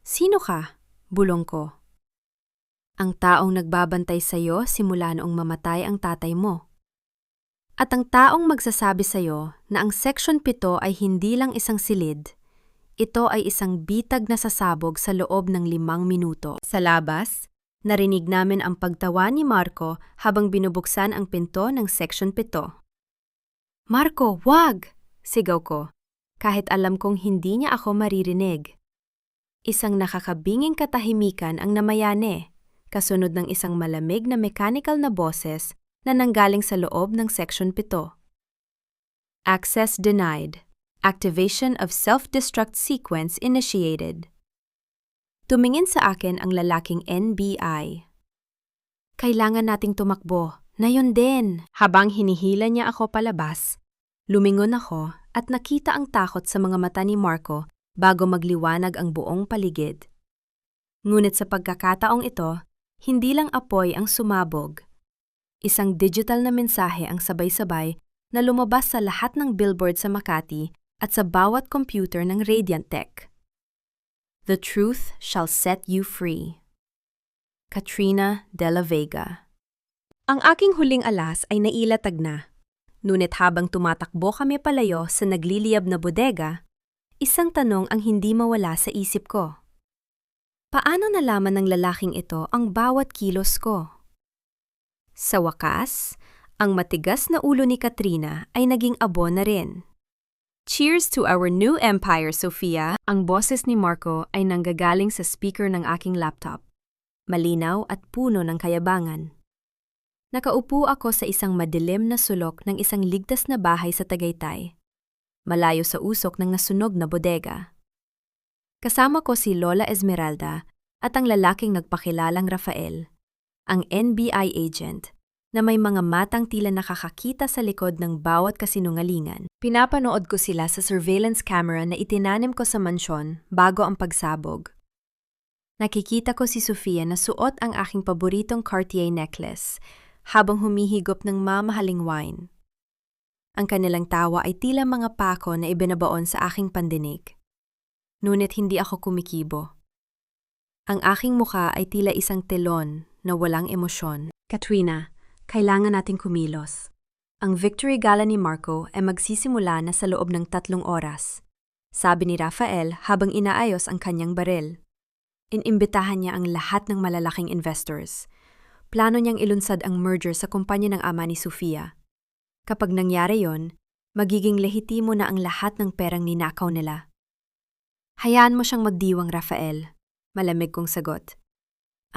Sino ka? Bulong ko. Ang taong nagbabantay sa iyo simula noong mamatay ang tatay mo. At ang taong magsasabi sa iyo na ang Section 7 ay hindi lang isang silid. Ito ay isang bitag na sasabog sa loob ng 5 minuto. Sa labas, narinig namin ang pagtawa ni Marco habang binubuksan ang pinto ng Section 7. Marco, wag! Sigaw ko, kahit alam kong hindi niya ako maririnig. Isang nakakabinging katahimikan ang namayane, kasunod ng isang malamig na mechanical na boses na nanggaling sa loob ng Section 7. Access denied. Activation of self-destruct sequence initiated. Tumingin sa akin ang lalaking NBI. Kailangan nating tumakbo. Na yun din. Habang hinihila niya ako palabas, lumingon ako at nakita ang takot sa mga mata ni Marco bago magliwanag ang buong paligid. Ngunit sa pagkakataong ito, hindi lang apoy ang sumabog. Isang digital na mensahe ang sabay-sabay na lumabas sa lahat ng billboard sa Makati at sa bawat computer ng Radiant Tech. The truth shall set you free. Katrina De La Vega. Ang aking huling alas ay nailatag na. Ngunit habang tumatakbo kami palayo sa nagliliyab na bodega, isang tanong ang hindi mawala sa isip ko. Paano nalaman ng lalaking ito ang bawat kilos ko? Sa wakas, ang matigas na ulo ni Katrina ay naging abo na rin. Cheers to our new empire, Sofia! Ang boses ni Marco ay nanggagaling sa speaker ng aking laptop. Malinaw at puno ng kayabangan. Nakaupo ako sa isang madilim na sulok ng isang ligtas na bahay sa Tagaytay, malayo sa usok ng nasunog na bodega. Kasama ko si Lola Esmeralda at ang lalaking nagpakilalang Rafael, ang NBI agent, na may mga matang tila nakakakita sa likod ng bawat kasinungalingan. Pinapanood ko sila sa surveillance camera na itinanim ko sa mansyon bago ang pagsabog. Nakikita ko si Sofia na suot ang aking paboritong Cartier necklace habang humihigop ng mamahaling wine. Ang kanilang tawa ay tila mga pako na ibinabaon sa aking pandinig. Ngunit hindi ako kumikibo. Ang aking mukha ay tila isang telon na walang emosyon. Katrina, kailangan nating kumilos. Ang victory gala ni Marco ay magsisimula na sa loob ng 3 oras, sabi ni Rafael habang inaayos ang kanyang baril. Inimbitahan niya ang lahat ng malalaking investors. Plano niyang ilunsad ang merger sa kumpanya ng ama ni Sofia. Kapag nangyari yon, magiging lehitimo na ang lahat ng perang ninakaw nila. Hayaan mo siyang magdiwang, Rafael, malamig kong sagot.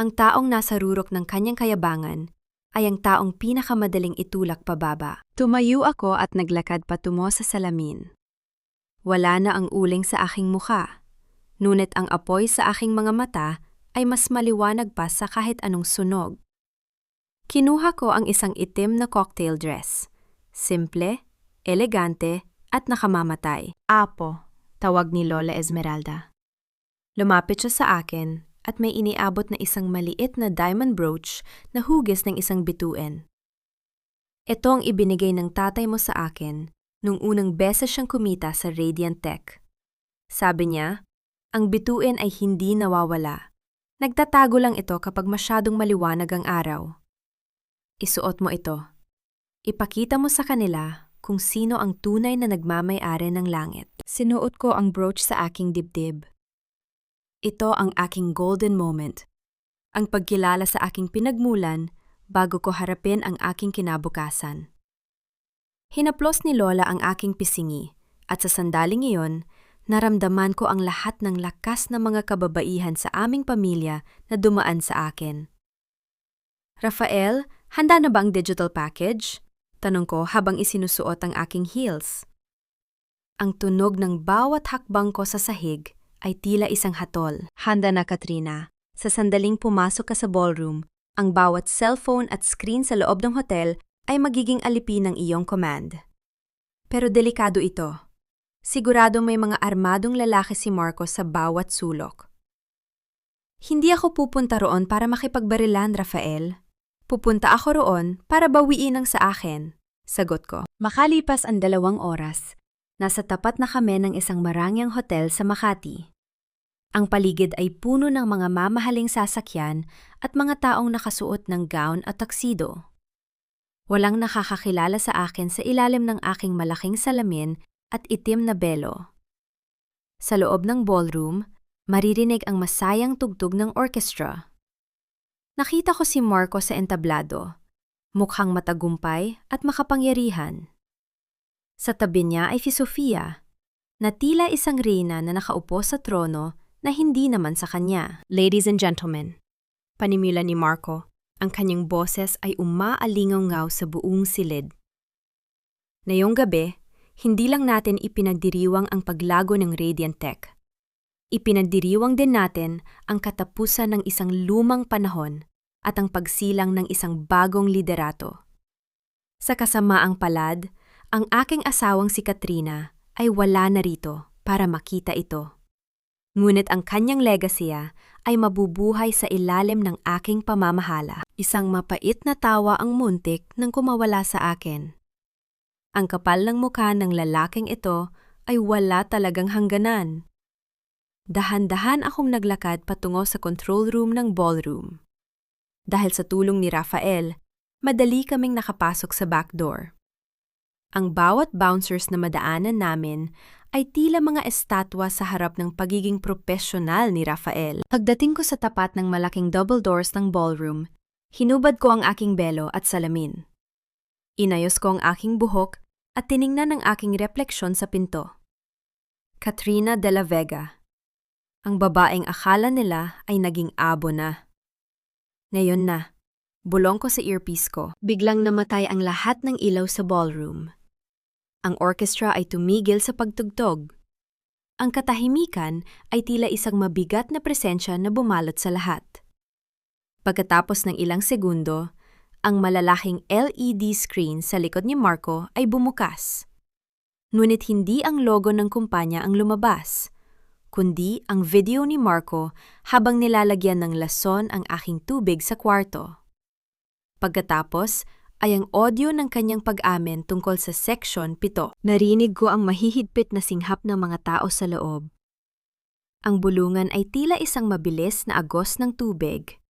Ang taong nasa rurok ng kanyang kayabangan ay ang taong pinakamadaling itulak pababa. Tumayo ako at naglakad patungo sa salamin. Wala na ang uling sa aking mukha, ngunit ang apoy sa aking mga mata ay mas maliwanag pa sa kahit anong sunog. Kinuha ko ang isang itim na cocktail dress. Simple, elegante, at nakamamatay. Apo, tawag ni Lola Esmeralda. Lumapit siya sa akin at may iniabot na isang maliit na diamond brooch na hugis ng isang bituin. Ito ang ibinigay ng tatay mo sa akin nung unang beses siyang kumita sa Radiant Tech. Sabi niya, ang bituin ay hindi nawawala. Nagtatago lang ito kapag masyadong maliwanag ang araw. Isuot mo ito. Ipakita mo sa kanila kung sino ang tunay na nagmamay-ari ng langit. Sinuot ko ang brooch sa aking dibdib. Ito ang aking golden moment. Ang pagkilala sa aking pinagmulan bago ko harapin ang aking kinabukasan. Hinaplos ni Lola ang aking pisingi at sa sandaling iyon, naramdaman ko ang lahat ng lakas ng mga kababaihan sa aming pamilya na dumaan sa akin. Rafael, handa na ba ang digital package? Tanong ko habang isinusuot ang aking heels. Ang tunog ng bawat hakbang ko sa sahig ay tila isang hatol. Handa na, Katrina. Sa sandaling pumasok ka sa ballroom, ang bawat cellphone at screen sa loob ng hotel ay magiging alipin ng iyong command. Pero delikado ito. Sigurado may mga armadong lalaki si Marco sa bawat sulok. Hindi ako pupunta roon para makipagbarilan, Rafael. Pupunta ako roon para bawiin ang sa akin, sagot ko. Makalipas ang 2 oras, nasa tapat na kami ng isang marangyang hotel sa Makati. Ang paligid ay puno ng mga mamahaling sasakyan at mga taong nakasuot ng gown at tuxedo. Walang nakakakilala sa akin sa ilalim ng aking malaking salamin at itim na belo. Sa loob ng ballroom, maririnig ang masayang tugtog ng orchestra. Nakita ko si Marco sa entablado, mukhang matagumpay at makapangyarihan. Sa tabi niya ay si Sofia, na tila isang reyna na nakaupo sa trono na hindi naman sa kanya. Ladies and gentlemen, panimula ni Marco, Ang kanyang boses ay umaalingaw-ngaw sa buong silid. Ngayong gabi, hindi lang natin ipinagdiriwang ang paglago ng Radiant Tech. Ipinagdiriwang din natin ang katapusan ng isang lumang panahon at ang pagsilang ng isang bagong liderato. Sa kasamaang palad, ang aking asawang si Katrina ay wala na rito para makita ito. Ngunit ang kanyang legasya ay mabubuhay sa ilalim ng aking pamamahala. Isang mapait na tawa ang muntik nang kumawala sa akin. Ang kapal ng mukha ng lalaking ito ay wala talagang hangganan. Dahan-dahan akong naglakad patungo sa control room ng ballroom. Dahil sa tulong ni Rafael, madali kaming nakapasok sa back door. Ang bawat bouncers na madaanan namin ay tila mga estatwa sa harap ng pagiging profesional ni Rafael. Pagdating ko sa tapat ng malaking double doors ng ballroom, hinubad ko ang aking belo at salamin. Inayos ko ang aking buhok at tiningnan ang aking refleksyon sa pinto. Katrina de la Vega. Ang babaeng akala nila ay naging abo na. Ngayon na, bulong ko sa earpiece ko. Biglang namatay ang lahat ng ilaw sa ballroom. Ang orchestra ay tumigil sa pagtugtog. Ang katahimikan ay tila isang mabigat na presensya na bumalot sa lahat. Pagkatapos ng ilang segundo, ang malalaking LED screen sa likod ni Marco ay bumukas. Ngunit hindi ang logo ng kumpanya ang lumabas, kundi ang video ni Marco habang nilalagyan ng lason ang aking tubig sa kwarto. Pagkatapos, ay ang audio ng kanyang pag-amin tungkol sa Section 7. Narinig ko ang mahihigpit na singhap ng mga tao sa loob. Ang bulungan ay tila isang mabilis na agos ng tubig.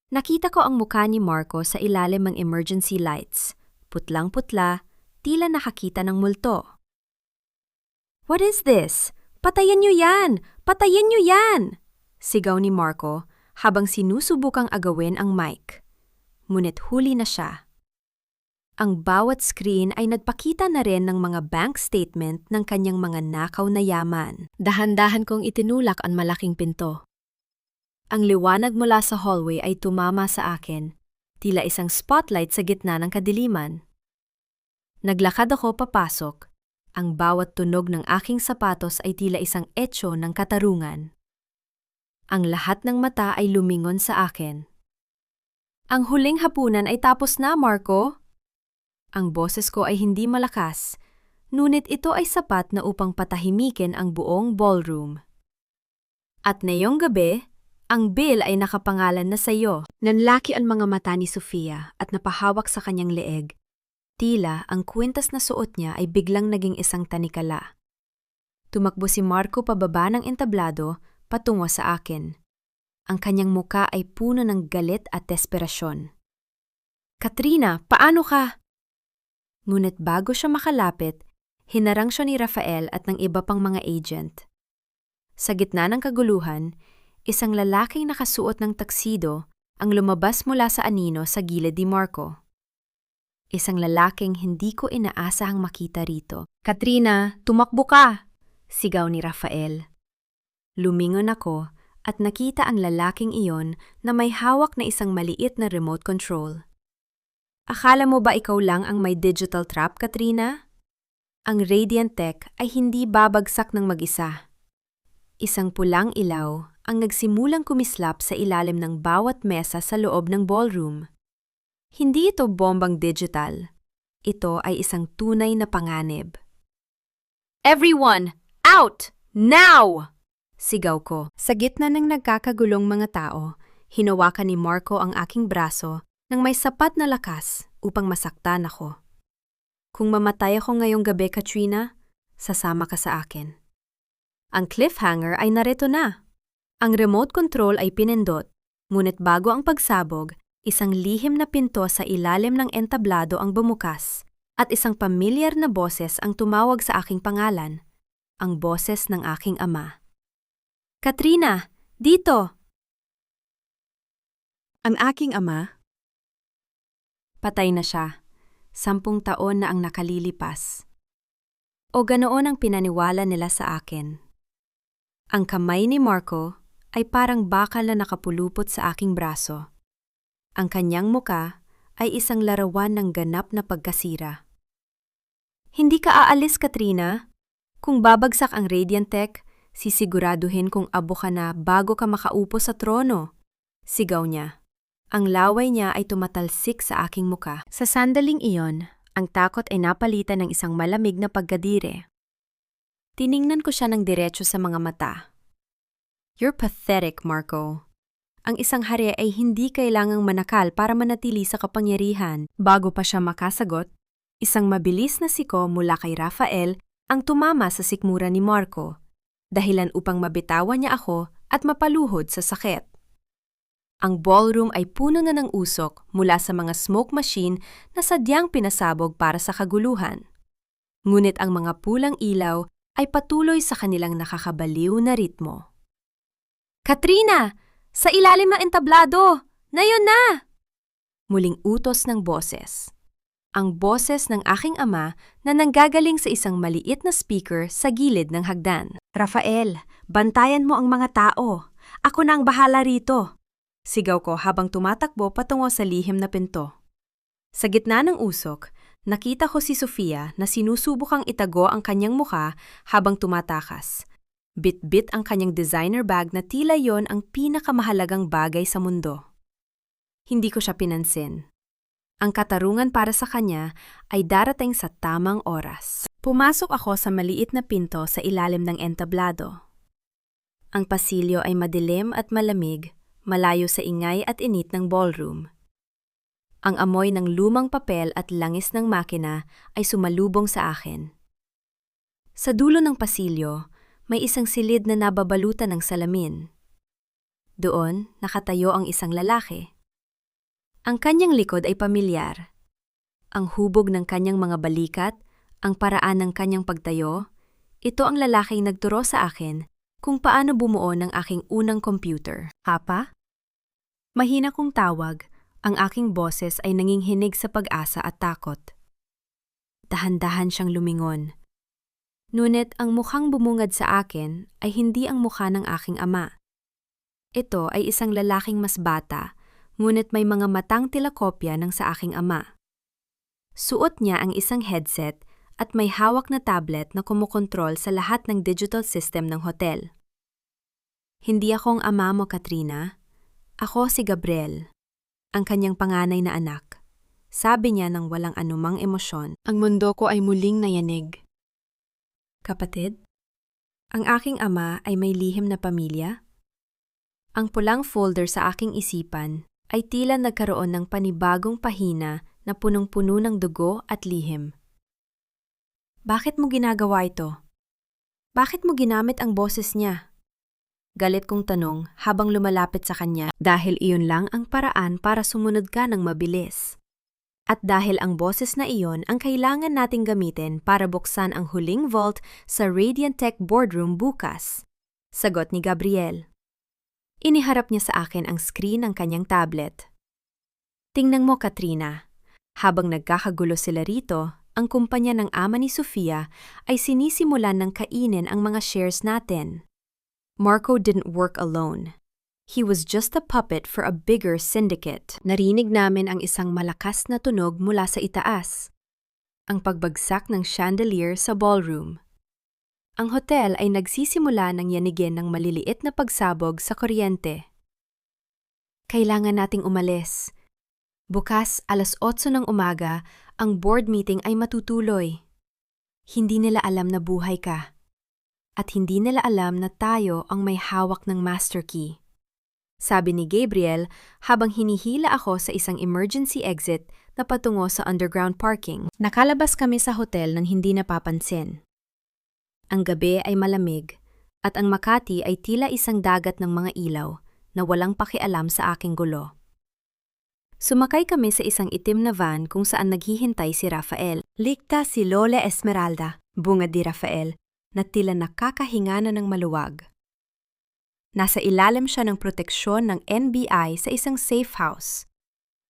Nakita ko ang mukha ni Marco sa ilalim ng emergency lights. Putlang-putla, tila nakakita ng multo. "What is this? Patayin niyo yan! Patayin niyo yan!" Sigaw ni Marco habang sinusubukang agawin ang mic. Ngunit huli na siya. Ang bawat screen ay nagpakita na rin ng mga bank statement ng kanyang mga nakaw na yaman. Dahan-dahan kong itinulak ang malaking pinto. Ang liwanag mula sa hallway ay tumama sa akin, tila isang spotlight sa gitna ng kadiliman. Naglakad ako papasok. Ang bawat tunog ng aking sapatos ay tila isang etyo ng katarungan. Ang lahat ng mata ay lumingon sa akin. "Ang huling hapunan ay tapos na, Marco." Ang boses ko ay hindi malakas, ngunit ito ay sapat na upang patahimikin ang buong ballroom. "At ngayong gabi, ang bill ay nakapangalan na sa iyo." Nanlaki ang mga mata ni Sofia at napahawak sa kanyang leeg. Tila ang kwintas na suot niya ay biglang naging isang tanikala. Tumakbo si Marco pababa ng entablado patungo sa akin. Ang kanyang muka ay puno ng galit at desperasyon. "Katrina, paano ka?" Ngunit bago siya makalapit, hinarang siya ni Rafael at ng iba pang mga agent. Sa gitna ng kaguluhan, isang lalaking nakasuot ng taksido ang lumabas mula sa anino sa gilid ni Marco. Isang lalaking hindi ko inaasahang makita rito. "Katrina, tumakbo ka!" Sigaw ni Rafael. Lumingon ako at nakita ang lalaking iyon na may hawak na isang maliit na remote control. "Akala mo ba ikaw lang ang may digital trap, Katrina? Ang Radiant Tech ay hindi babagsak ng mag-isa." Isang pulang ilaw ang nagsimulang kumislap sa ilalim ng bawat mesa sa loob ng ballroom. Hindi ito bombang digital. Ito ay isang tunay na panganib. "Everyone, out! Now!" Sigaw ko. Sa gitna ng nagkakagulong mga tao, hinawakan ni Marco ang aking braso nang may sapat na lakas upang masaktan ako. "Kung mamatay ako ngayong gabi, Katrina, sasama ka sa akin." Ang cliffhanger ay narito na. Ang remote control ay pinindot, ngunit bago ang pagsabog, isang lihim na pinto sa ilalim ng entablado ang bumukas at isang pamilyar na boses ang tumawag sa aking pangalan, ang boses ng aking ama. "Katrina, dito!" Ang aking ama? Patay na siya. 10 taon na ang nakalilipas. O ganoon ang pinaniwala nila sa akin. Ang kamay ni Marco ay parang bakal na nakapulupot sa aking braso. Ang kanyang muka ay isang larawan ng ganap na pagkasira. Hindi ka aalis, Katrina. Kung babagsak ang Radiant Tech, sisiguraduhin kung abo ka na bago ka makaupo sa trono. Sigaw niya. Ang laway niya ay tumatalsik sa aking muka. Sa sandaling iyon, ang takot ay napalitan ng isang malamig na pagkadire. Tiningnan ko siya ng diretso sa mga mata. You're pathetic, Marco. Ang isang hari ay hindi kailangang manakal para manatili sa kapangyarihan. Bago pa siya makasagot, isang mabilis na siko mula kay Rafael ang tumama sa sikmura ni Marco, dahilan upang mabitawan niya ako at mapaluhod sa sakit. Ang ballroom ay puno na ng usok mula sa mga smoke machine na sadyang pinasabog para sa kaguluhan. Ngunit ang mga pulang ilaw ay patuloy sa kanilang nakakabaliw na ritmo. Katrina! Sa ilalim ng entablado! Nayon na! Muling utos ng boses. Ang boses ng aking ama na nanggagaling sa isang maliit na speaker sa gilid ng hagdan. Rafael, bantayan mo ang mga tao. Ako na ang bahala rito. Sigaw ko habang tumatakbo patungo sa lihim na pinto. Sa gitna ng usok, nakita ko si Sofia na sinusubukang itago ang kanyang mukha habang tumatakas. Bit-bit ang kanyang designer bag na tila yon ang pinakamahalagang bagay sa mundo. Hindi ko siya pinansin. Ang katarungan para sa kanya ay darating sa tamang oras. Pumasok ako sa maliit na pinto sa ilalim ng entablado. Ang pasilyo ay madilim at malamig, malayo sa ingay at init ng ballroom. Ang amoy ng lumang papel at langis ng makina ay sumalubong sa akin. Sa dulo ng pasilyo, may isang silid na nababalutan ng salamin. Doon, nakatayo ang isang lalaki. Ang kanyang likod ay pamilyar. Ang hubog ng kanyang mga balikat, ang paraan ng kanyang pagtayo, ito ang lalaking nagturo sa akin kung paano bumuo ng aking unang computer. Papa? Mahina kong tawag, ang aking boses ay nanginghinig sa pag-asa at takot. Dahan-dahan siyang lumingon. Ngunit ang mukhang bumungad sa akin ay hindi ang mukha ng aking ama. Ito ay isang lalaking mas bata, ngunit may mga matang tilakopya ng sa aking ama. Suot niya ang isang headset at may hawak na tablet na kumukontrol sa lahat ng digital system ng hotel. Hindi ako ang ama mo, Katrina. Ako si Gabriel, ang kanyang panganay na anak. Sabi niya nang walang anumang emosyon. Ang mundo ko ay muling nayanig. Kapatid, ang aking ama ay may lihim na pamilya? Ang pulang folder sa aking isipan ay tila nagkaroon ng panibagong pahina na punong-puno ng dugo at lihim. Bakit mo ginagawa ito? Bakit mo ginamit ang boses niya? Galit kong tanong habang lumalapit sa kanya dahil iyon lang ang paraan para sumunod ka ng mabilis. At dahil ang boses na iyon ang kailangan nating gamitin para buksan ang huling vault sa Radiant Tech boardroom bukas. Sagot ni Gabriel. Iniharap niya sa akin ang screen ng kanyang tablet. Tingnan mo, Katrina. Habang nagkakagulo sila rito, ang kumpanya ng ama ni Sofia ay sinisimulan ng kainin ang mga shares natin. Marco didn't work alone. He was just a puppet for a bigger syndicate. Narinig namin ang isang malakas na tunog mula sa itaas. Ang pagbagsak ng chandelier sa ballroom. Ang hotel ay nagsisimula ng yanigin ng maliliit na pagsabog sa kuryente. Kailangan nating umalis. Bukas, 8:00 ng umaga, ang board meeting ay matutuloy. Hindi nila alam na buhay ka. At hindi nila alam na tayo ang may hawak ng master key. Sabi ni Gabriel habang hinihila ako sa isang emergency exit na patungo sa underground parking. Nakalabas kami sa hotel nang hindi napapansin. Ang gabi ay malamig at ang Makati ay tila isang dagat ng mga ilaw na walang pakialam sa aking gulo. Sumakay kami sa isang itim na van kung saan naghihintay si Rafael. Ligtas si Lola Esmeralda, bungad ni Rafael, na tila nakakahinga na ng maluwag. Nasa ilalim siya ng proteksyon ng NBI sa isang safe house.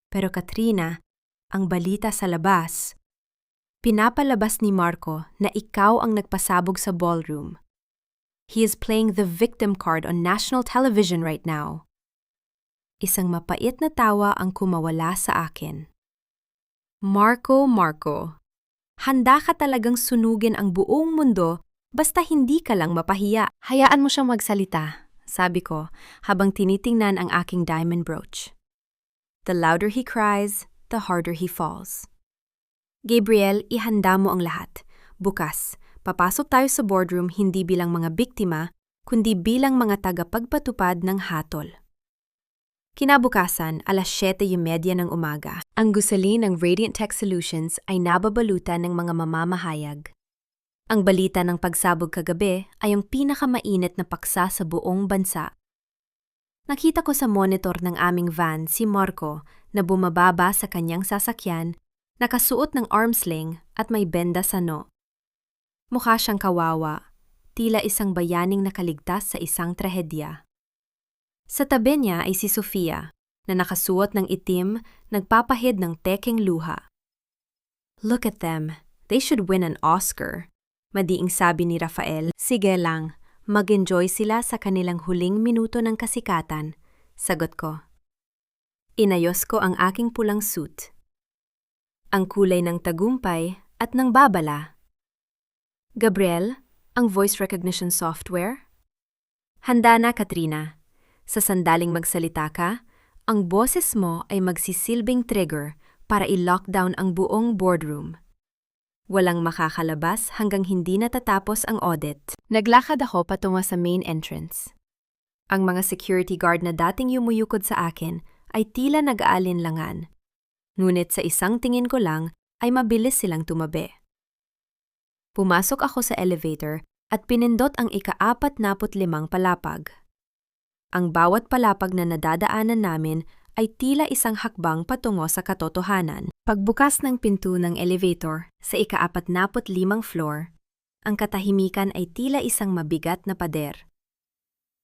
Pero Katrina, ang balita sa labas, pinapalabas ni Marco na ikaw ang nagpasabog sa ballroom. He is playing the victim card on national television right now. Isang mapait na tawa ang kumawala sa akin. Marco, handa ka talagang sunugin ang buong mundo basta hindi ka lang mapahiya. Hayaan mo siyang magsalita, sabi ko habang tinitingnan ang aking diamond brooch. The louder he cries, the harder he falls. Gabriel, ihanda mo ang lahat. Bukas, papasok tayo sa boardroom hindi bilang mga biktima, kundi bilang mga tagapagpatupad ng hatol. Kinabukasan, 7:30 ng umaga, ang gusali ng Radiant Tech Solutions ay nababalutan ng mga mamamahayag. Ang balita ng pagsabog kagabi ay ang pinakamainit na paksa sa buong bansa. Nakita ko sa monitor ng aming van si Marco na bumababa sa kanyang sasakyan, nakasuot ng arm sling at may benda sa noo. Mukha siyang kawawa, tila isang bayaning nakaligtas sa isang trahedya. Sa tabi niya ay si Sofia, na nakasuot ng itim, nagpapahid ng tekeng luha. Look at them, they should win an Oscar, madiing sabi ni Rafael. Sige lang, mag-enjoy sila sa kanilang huling minuto ng kasikatan, sagot ko. Inayos ko ang aking pulang suit. Ang kulay ng tagumpay at ng babala. Gabriel, ang voice recognition software? Handa na, Katrina. Sa sandaling magsalita ka, ang boses mo ay magsisilbing trigger para i-lockdown ang buong boardroom. Walang makakalabas hanggang hindi natatapos ang audit. Naglakad ako patungo sa main entrance. Ang mga security guard na dating yumuyukod sa akin ay tila nag-aalinlangan. Ngunit sa isang tingin ko lang ay mabilis silang tumabi. Pumasok ako sa elevator at pinindot ang ika-45 palapag. Ang bawat palapag na nadadaanan namin ay tila isang hakbang patungo sa katotohanan. Pagbukas ng pinto ng elevator sa ika-45 floor, ang katahimikan ay tila isang mabigat na pader.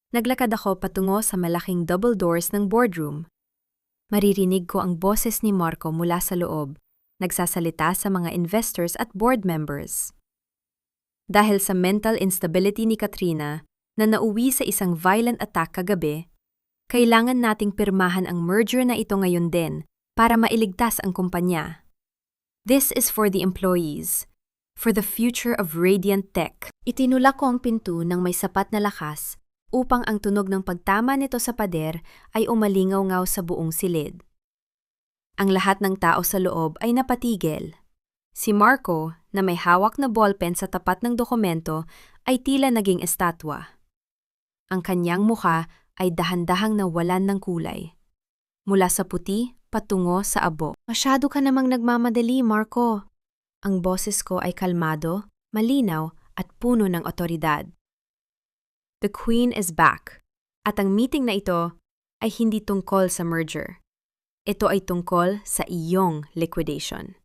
Naglakad ako patungo sa malaking double doors ng boardroom. Maririnig ko ang boses ni Marco mula sa loob, nagsasalita sa mga investors at board members. Dahil sa mental instability ni Katrina na nauwi sa isang violent attack kagabi, kailangan nating pirmahan ang merger na ito ngayon din para mailigtas ang kumpanya. This is for the employees, for the future of Radiant Tech. Itinulak ko ang pinto ng may sapat na lakas upang ang tunog ng pagtama nito sa pader ay umalingaw-ngaw sa buong silid. Ang lahat ng tao sa loob ay napatigil. Si Marco, na may hawak na ballpen sa tapat ng dokumento, ay tila naging estatwa. Ang kanyang mukha ay dahan-dahang nawalan ng kulay. Mula sa puti, patungo sa abo. Masyado ka namang nagmamadali, Marco. Ang boses ko ay kalmado, malinaw at puno ng otoridad. The Queen is back. At ang meeting na ito ay hindi tungkol sa merger. Ito ay tungkol sa iyong liquidation.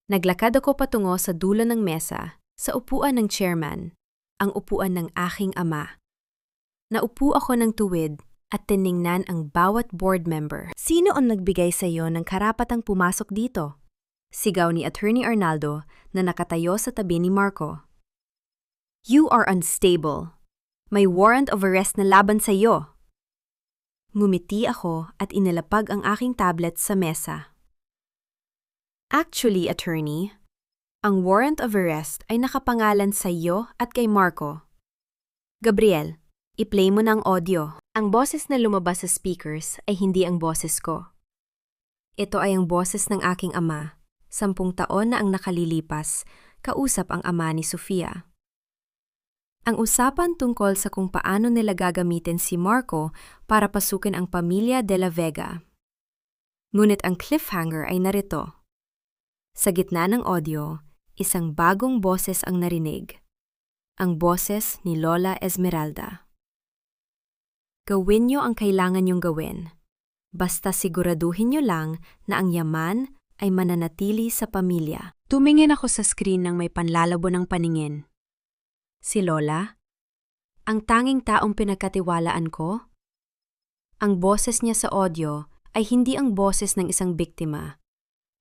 Naglakad ako patungo sa dulo ng mesa, sa upuan ng chairman, ang upuan ng aking ama. Naupo ako ng tuwid at tiningnan ang bawat board member. Sino ang nagbigay sa iyo ng karapatang pumasok dito? Sigaw ni Attorney Arnaldo na nakatayo sa tabi ni Marco. You are unstable. May warrant of arrest na laban sa iyo. Ngumiti ako at inilapag ang aking tablet sa mesa. Actually, attorney, ang warrant of arrest ay nakapangalan sa iyo at kay Marco. Gabriel, i-play mo ng audio. Ang boses na lumabas sa speakers ay hindi ang boses ko. Ito ay ang boses ng aking ama. 10 taon na ang nakalilipas, kausap ang ama ni Sofia. Ang usapan tungkol sa kung paano nila gagamitin si Marco para pasukin ang pamilya de la Vega. Ngunit ang cliffhanger ay narito. Sa gitna ng audio, isang bagong boses ang narinig. Ang boses ni Lola Esmeralda. Gawin niyo ang kailangan niyong gawin. Basta siguraduhin niyo lang na ang yaman ay mananatili sa pamilya. Tumingin ako sa screen ng may panlalabo ng paningin. Si Lola? Ang tanging taong pinagkatiwalaan ko? Ang boses niya sa audio ay hindi ang boses ng isang biktima,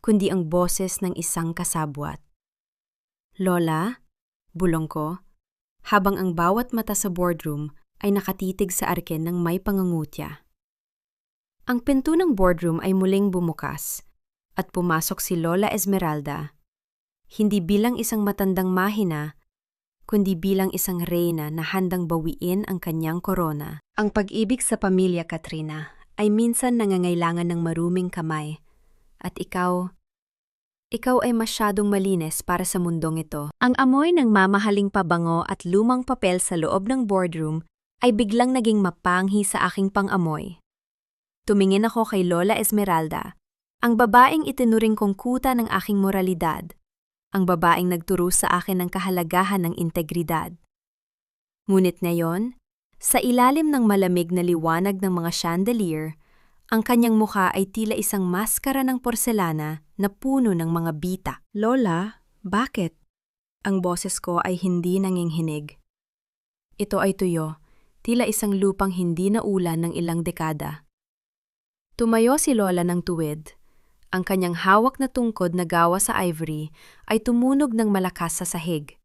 kundi ang boses ng isang kasabwat. Lola, bulong ko, habang ang bawat mata sa boardroom ay nakatitig sa arken ng may pangungutya. Ang pinto ng boardroom ay muling bumukas at pumasok si Lola Esmeralda, hindi bilang isang matandang mahina, kundi bilang isang reyna na handang bawiin ang kanyang korona. Ang pag-ibig sa pamilya, Katrina, ay minsan nangangailangan ng maruming kamay. At ikaw ay masyadong malinis para sa mundong ito. Ang amoy ng mamahaling pabango at lumang papel sa loob ng boardroom ay biglang naging mapanghi sa aking pang-amoy. Tumingin ako kay Lola Esmeralda, ang babaeng itinuring kong kuta ng aking moralidad, ang babaeng nagturo sa akin ng kahalagahan ng integridad. Ngunit ngayon, sa ilalim ng malamig na liwanag ng mga chandelier, ang kanyang mukha ay tila isang maskara ng porselana na puno ng mga bita. Lola, bakit? Ang boses ko ay hindi nanginghinig. Ito ay tuyo, tila isang lupang hindi naulan ng ilang dekada. Tumayo si Lola ng tuwid. Ang kanyang hawak na tungkod na gawa sa ivory ay tumunog ng malakas sa sahig.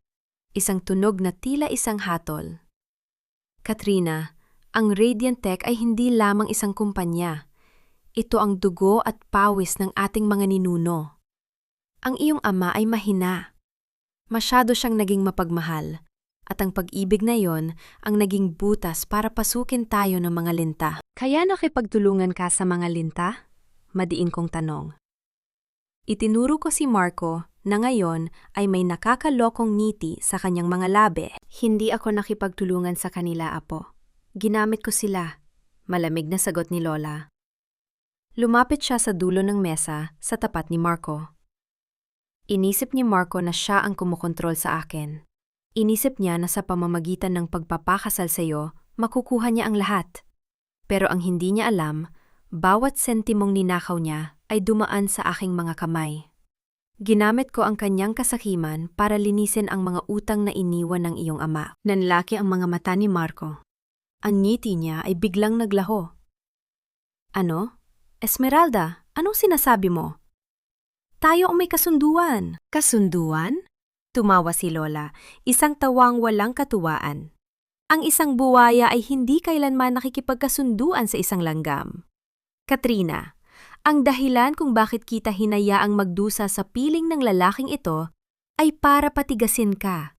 Isang tunog na tila isang hatol. Katrina, ang Radiant Tech ay hindi lamang isang kumpanya. Ito ang dugo at pawis ng ating mga ninuno. Ang iyong ama ay mahina. Masyado siyang naging mapagmahal. At ang pag-ibig na yon ang naging butas para pasukin tayo ng mga linta. Kaya nakipagtulungan ka sa mga linta? Madiin kong tanong. Itinuro ko si Marco na ngayon ay may nakakalokong ngiti sa kanyang mga labi. Hindi ako nakipagtulungan sa kanila, Apo. Ginamit ko sila. Malamig na sagot ni Lola. Lumapit siya sa dulo ng mesa sa tapat ni Marco. Inisip ni Marco na siya ang kumukontrol sa akin. Inisip niya na sa pamamagitan ng pagpapakasal sa iyo, makukuha niya ang lahat. Pero ang hindi niya alam, bawat sentimong ninakaw niya ay dumaan sa aking mga kamay. Ginamit ko ang kanyang kasakiman para linisin ang mga utang na iniwan ng iyong ama. Nanlaki ang mga mata ni Marco. Ang ngiti niya ay biglang naglaho. Ano? Esmeralda, anong sinasabi mo? Tayo ang may kasunduan. Kasunduan? Tumawa si Lola, isang tawang walang katuwaan. Ang isang buwaya ay hindi kailanman nakikipagkasunduan sa isang langgam. Katrina, ang dahilan kung bakit kita hinayaang magdusa sa piling ng lalaking ito ay para patigasin ka,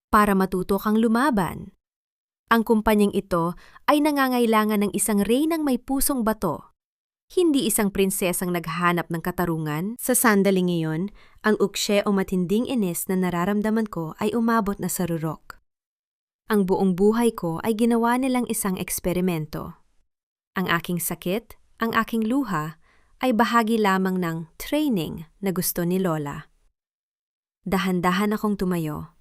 para matuto kang lumaban. Ang kumpanyang ito ay nangangailangan ng isang reynang may pusong bato, hindi isang prinsesang naghahanap ng katarungan. Sa sandaling iyon, ang uksye o matinding inis na nararamdaman ko ay umabot na sa rurok. Ang buong buhay ko ay ginawa nilang isang eksperimento. Ang aking sakit, ang aking luha, ay bahagi lamang ng training na gusto ni Lola. Dahan-dahan akong tumayo.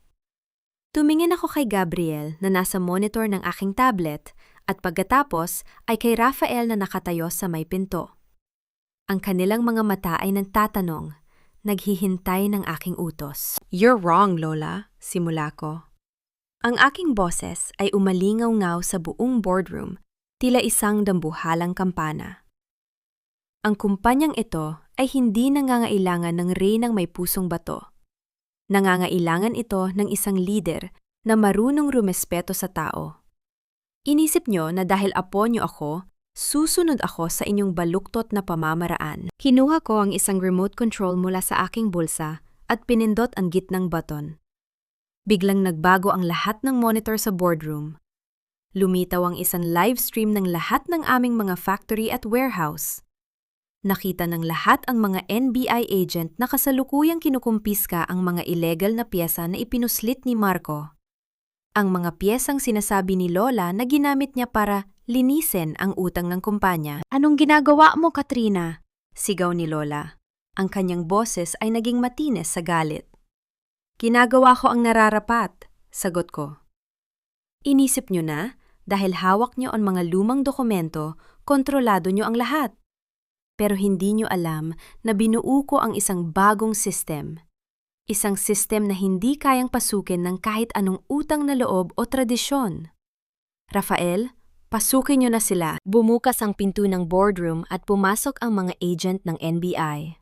Tumingin ako kay Gabriel na nasa monitor ng aking tablet at pagkatapos ay kay Rafael na nakatayo sa may pinto. Ang kanilang mga mata ay nagtatanong, naghihintay ng aking utos. You're wrong, Lola, simula ko. Ang aking boses ay umalingaw-ngaw sa buong boardroom, tila isang dambuhalang kampana. Ang kumpanyang ito ay hindi nangangailangan ng reynang may pusong bato. Nangangailangan ito ng isang lider na marunong rumespeto sa tao. Inisip nyo na dahil apo nyo ako, susunod ako sa inyong baluktot na pamamaraan. Kinuha ko ang isang remote control mula sa aking bulsa at pinindot ang gitnang button. Biglang nagbago ang lahat ng monitor sa boardroom. Lumitaw ang isang live stream ng lahat ng aming mga factory at warehouse. Nakita ng lahat ang mga NBI agent na kasalukuyang kinukumpiska ang mga illegal na piyesa na ipinuslit ni Marco. Ang mga piyesang sinasabi ni Lola na ginamit niya para linisin ang utang ng kumpanya. Anong ginagawa mo, Katrina? Sigaw ni Lola. Ang kanyang boses ay naging matinis sa galit. Ginagawa ko ang nararapat, sagot ko. Inisip niyo na, dahil hawak niyo ang mga lumang dokumento, kontrolado niyo ang lahat. Pero hindi niyo alam na binuo ko ang isang bagong system. Isang system na hindi kayang pasukin ng kahit anong utang na loob o tradisyon. Rafael, pasukin niyo na sila. Bumukas ang pinto ng boardroom at pumasok ang mga agent ng NBI.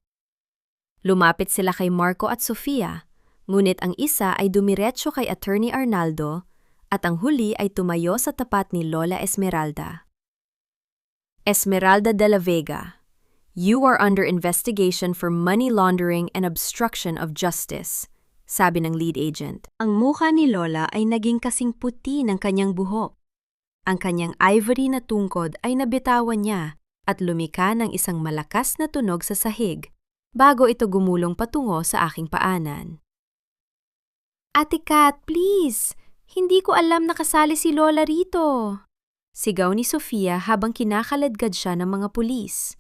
Lumapit sila kay Marco at Sofia, ngunit ang isa ay dumiretso kay Attorney Arnaldo at ang huli ay tumayo sa tapat ni Lola Esmeralda. Esmeralda de la Vega, you are under investigation for money laundering and obstruction of justice, sabi ng lead agent. Ang mukha ni Lola ay naging kasing puti ng kanyang buhok. Ang kanyang ivory na tungkod ay nabitawan niya at lumika ng isang malakas na tunog sa sahig bago ito gumulong patungo sa aking paanan. Ate Kat, please! Hindi ko alam na kasali si Lola rito. Sigaw ni Sofia habang kinakaladkad siya ng mga pulis.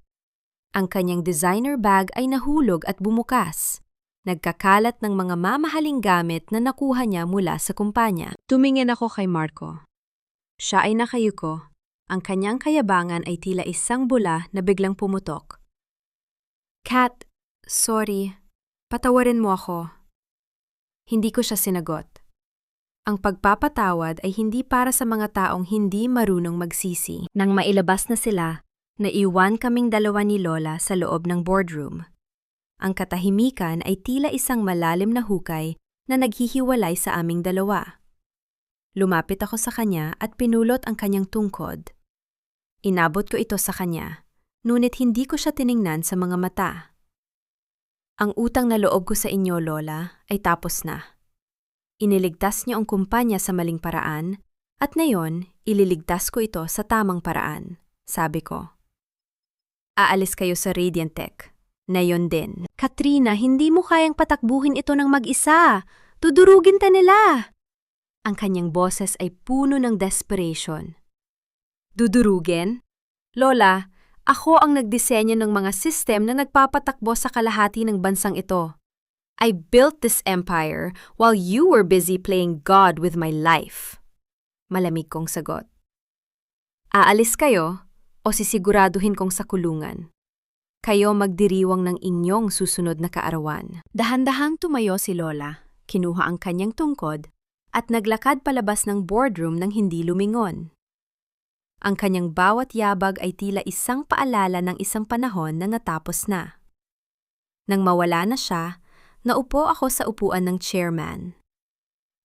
Ang kanyang designer bag ay nahulog at bumukas. Nagkakalat ng mga mamahaling gamit na nakuha niya mula sa kumpanya. Tumingin ako kay Marco. Siya ay nakayuko. Ang kanyang kayabangan ay tila isang bula na biglang pumutok. Kat, sorry. Patawarin mo ako. Hindi ko siya sinagot. Ang pagpapatawad ay hindi para sa mga taong hindi marunong magsisi. Nang mailabas na sila, naiwan kaming dalawa ni Lola sa loob ng boardroom. Ang katahimikan ay tila isang malalim na hukay na naghihiwalay sa aming dalawa. Lumapit ako sa kanya at pinulot ang kanyang tungkod. Inabot ko ito sa kanya, ngunit hindi ko siya tiningnan sa mga mata. Ang utang na loob ko sa inyo, Lola, ay tapos na. Iniligtas niyo ang kumpanya sa maling paraan, at ngayon, ililigtas ko ito sa tamang paraan, sabi ko. Aalis kayo sa Radiant Tech. Na yon din. Katrina, hindi mo kayang patakbuhin ito ng mag-isa. Tudurugin ta nila. Ang kanyang boses ay puno ng desperation. Dudurugin? Lola, ako ang nagdisenyo ng mga system na nagpapatakbo sa kalahati ng bansang ito. I built this empire while you were busy playing God with my life. Malamig kong sagot. Aalis kayo o sisiguraduhin kong sa kulungan. Kayo magdiriwang ng inyong susunod na kaarawan. Dahan-dahang tumayo si Lola, kinuha ang kanyang tungkod, at naglakad palabas ng boardroom nang hindi lumingon. Ang kanyang bawat yabag ay tila isang paalala ng isang panahon na natapos na. Nang mawala na siya, naupo ako sa upuan ng chairman.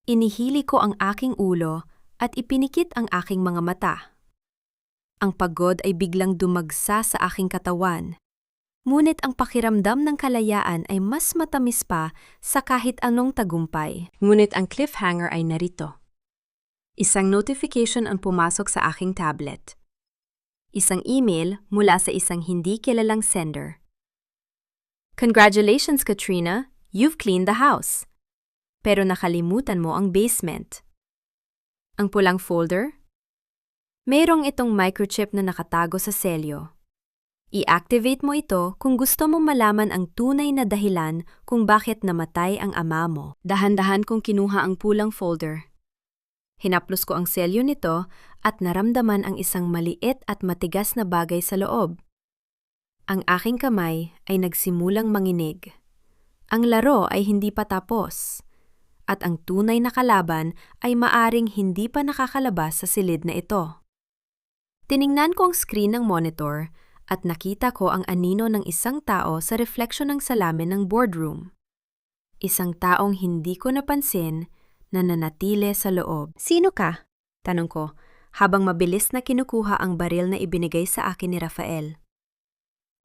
Inihili ko ang aking ulo at ipinikit ang aking mga mata. Ang pagod ay biglang dumagsa sa aking katawan. Ngunit ang pakiramdam ng kalayaan ay mas matamis pa sa kahit anong tagumpay. Ngunit ang cliffhanger ay narito. Isang notification ang pumasok sa aking tablet. Isang email mula sa isang hindi kilalang sender. Congratulations, Katrina! You've cleaned the house. Pero nakalimutan mo ang basement. Ang pulang folder? Mayroong itong microchip na nakatago sa selyo. I-activate mo ito kung gusto mong malaman ang tunay na dahilan kung bakit namatay ang ama mo. Dahan-dahan kong kinuha ang pulang folder. Hinaplos ko ang selyo nito at naramdaman ang isang maliit at matigas na bagay sa loob. Ang aking kamay ay nagsimulang manginig. Ang laro ay hindi pa tapos. At ang tunay na kalaban ay maaring hindi pa nakakalabas sa silid na ito. Tiningnan ko ang screen ng monitor at nakita ko ang anino ng isang tao sa refleksyon ng salamin ng boardroom. Isang taong hindi ko napansin na nanatili sa loob. Sino ka? Tanong ko, habang mabilis na kinukuha ang baril na ibinigay sa akin ni Rafael.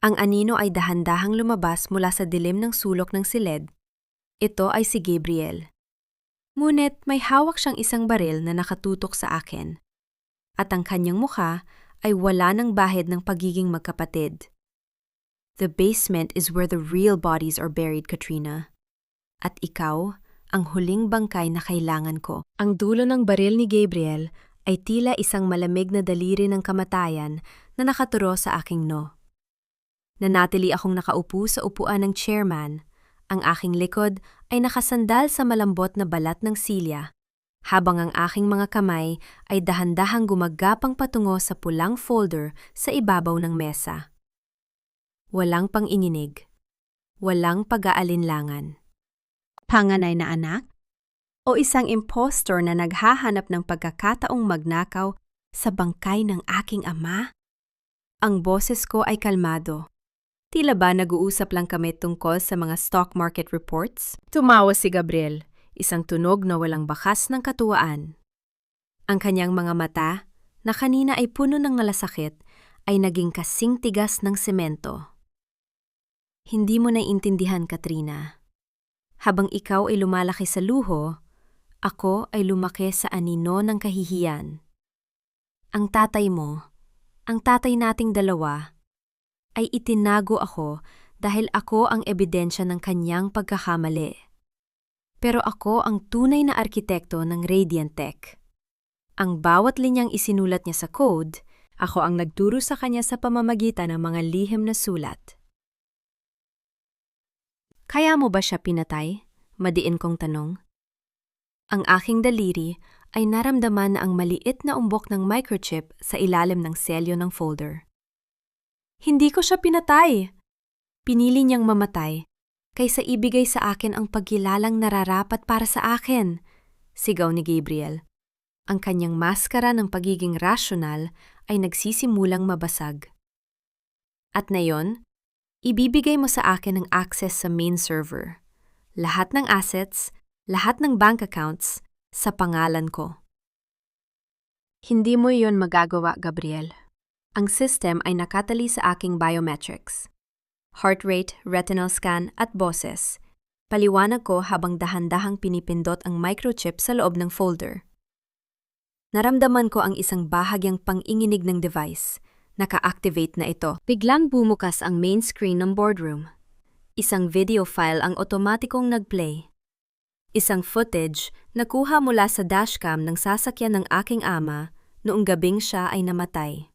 Ang anino ay dahan-dahang lumabas mula sa dilim ng sulok ng silid. Ito ay si Gabriel. Ngunit may hawak siyang isang baril na nakatutok sa akin. At ang kanyang mukha ay wala ng bahid ng pagiging magkapatid. The basement is where the real bodies are buried, Katrina. At ikaw, ang huling bangkay na kailangan ko. Ang dulo ng baril ni Gabriel ay tila isang malamig na daliri ng kamatayan na nakaturo sa aking no. Nanatili akong nakaupo sa upuan ng chairman. Ang aking likod ay nakasandal sa malambot na balat ng silya, habang ang aking mga kamay ay dahan-dahang gumagapang patungo sa pulang folder sa ibabaw ng mesa. Walang panginginig. Walang pag-aalinlangan. Panganay na anak? O isang impostor na naghahanap ng pagkakataong magnakaw sa bangkay ng aking ama? Ang boses ko ay kalmado. Tila ba nag-uusap lang kami tungkol sa mga stock market reports? Tumawa si Gabriel, isang tunog na walang bakas ng katuwaan. Ang kanyang mga mata, na kanina ay puno ng malasakit, ay naging kasing tigas ng semento. Hindi mo naiintindihan, Katrina. Habang ikaw ay lumalaki sa luho, ako ay lumaki sa anino ng kahihiyan. Ang tatay mo, ang tatay nating dalawa, ay itinago ako dahil ako ang ebidensya ng kanyang pagkakamali. Pero ako ang tunay na arkitekto ng Radiant Tech. Ang bawat linyang isinulat niya sa code, ako ang nagturo sa kanya sa pamamagitan ng mga lihim na sulat. Kaya mo ba siya pinatay? Madiin kong tanong. Ang aking daliri ay naramdaman na ang maliit na umbok ng microchip sa ilalim ng selyo ng folder. Hindi ko siya pinatay. Pinili niyang mamatay kaysa ibigay sa akin ang pagkilalang nararapat para sa akin, sigaw ni Gabriel. Ang kanyang maskara ng pagiging rasyonal ay nagsisimulang mabasag. At ngayon, ibibigay mo sa akin ang access sa main server. Lahat ng assets, lahat ng bank accounts, sa pangalan ko. Hindi mo iyon magagawa, Gabriel. Ang system ay nakatali sa aking biometrics. Heart rate, retinal scan at boses. Paliwanag ko habang dahan-dahang pinipindot ang microchip sa loob ng folder. Naramdaman ko ang isang bahagyang pang-inginig ng device. Naka-activate na ito. Biglang bumukas ang main screen ng boardroom. Isang video file ang otomatikong nag-play. Isang footage na kuha mula sa dashcam ng sasakyan ng aking ama noong gabing siya ay namatay.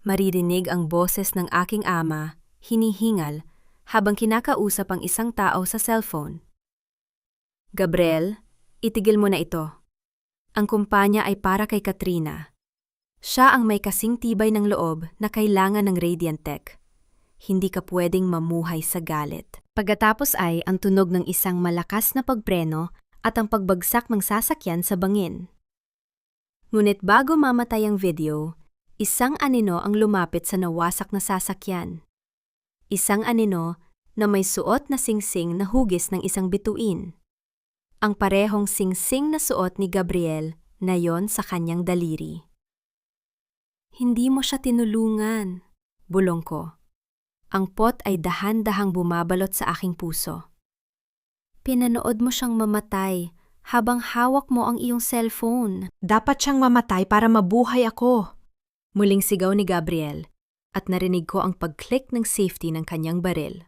Maririnig ang boses ng aking ama, hinihingal, habang kinakausap ang isang tao sa cellphone. Gabriel, itigil mo na ito. Ang kumpanya ay para kay Katrina. Siya ang may kasing tibay ng loob na kailangan ng Radiant Tech. Hindi ka pwedeng mamuhay sa galit. Pagkatapos ay ang tunog ng isang malakas na pagpreno at ang pagbagsak ng sasakyan sa bangin. Ngunit bago mamatay ang video, isang anino ang lumapit sa nawasak na sasakyan. Isang anino na may suot na singsing na hugis ng isang bituin. Ang parehong singsing na suot ni Gabriel na yon sa kanyang daliri. Hindi mo siya tinulungan, bulong ko. Ang pot ay dahan-dahang bumabalot sa aking puso. Pinanood mo siyang mamatay habang hawak mo ang iyong cellphone. Dapat siyang mamatay para mabuhay ako. Muling sigaw ni Gabriel at narinig ko ang pag-click ng safety ng kanyang baril.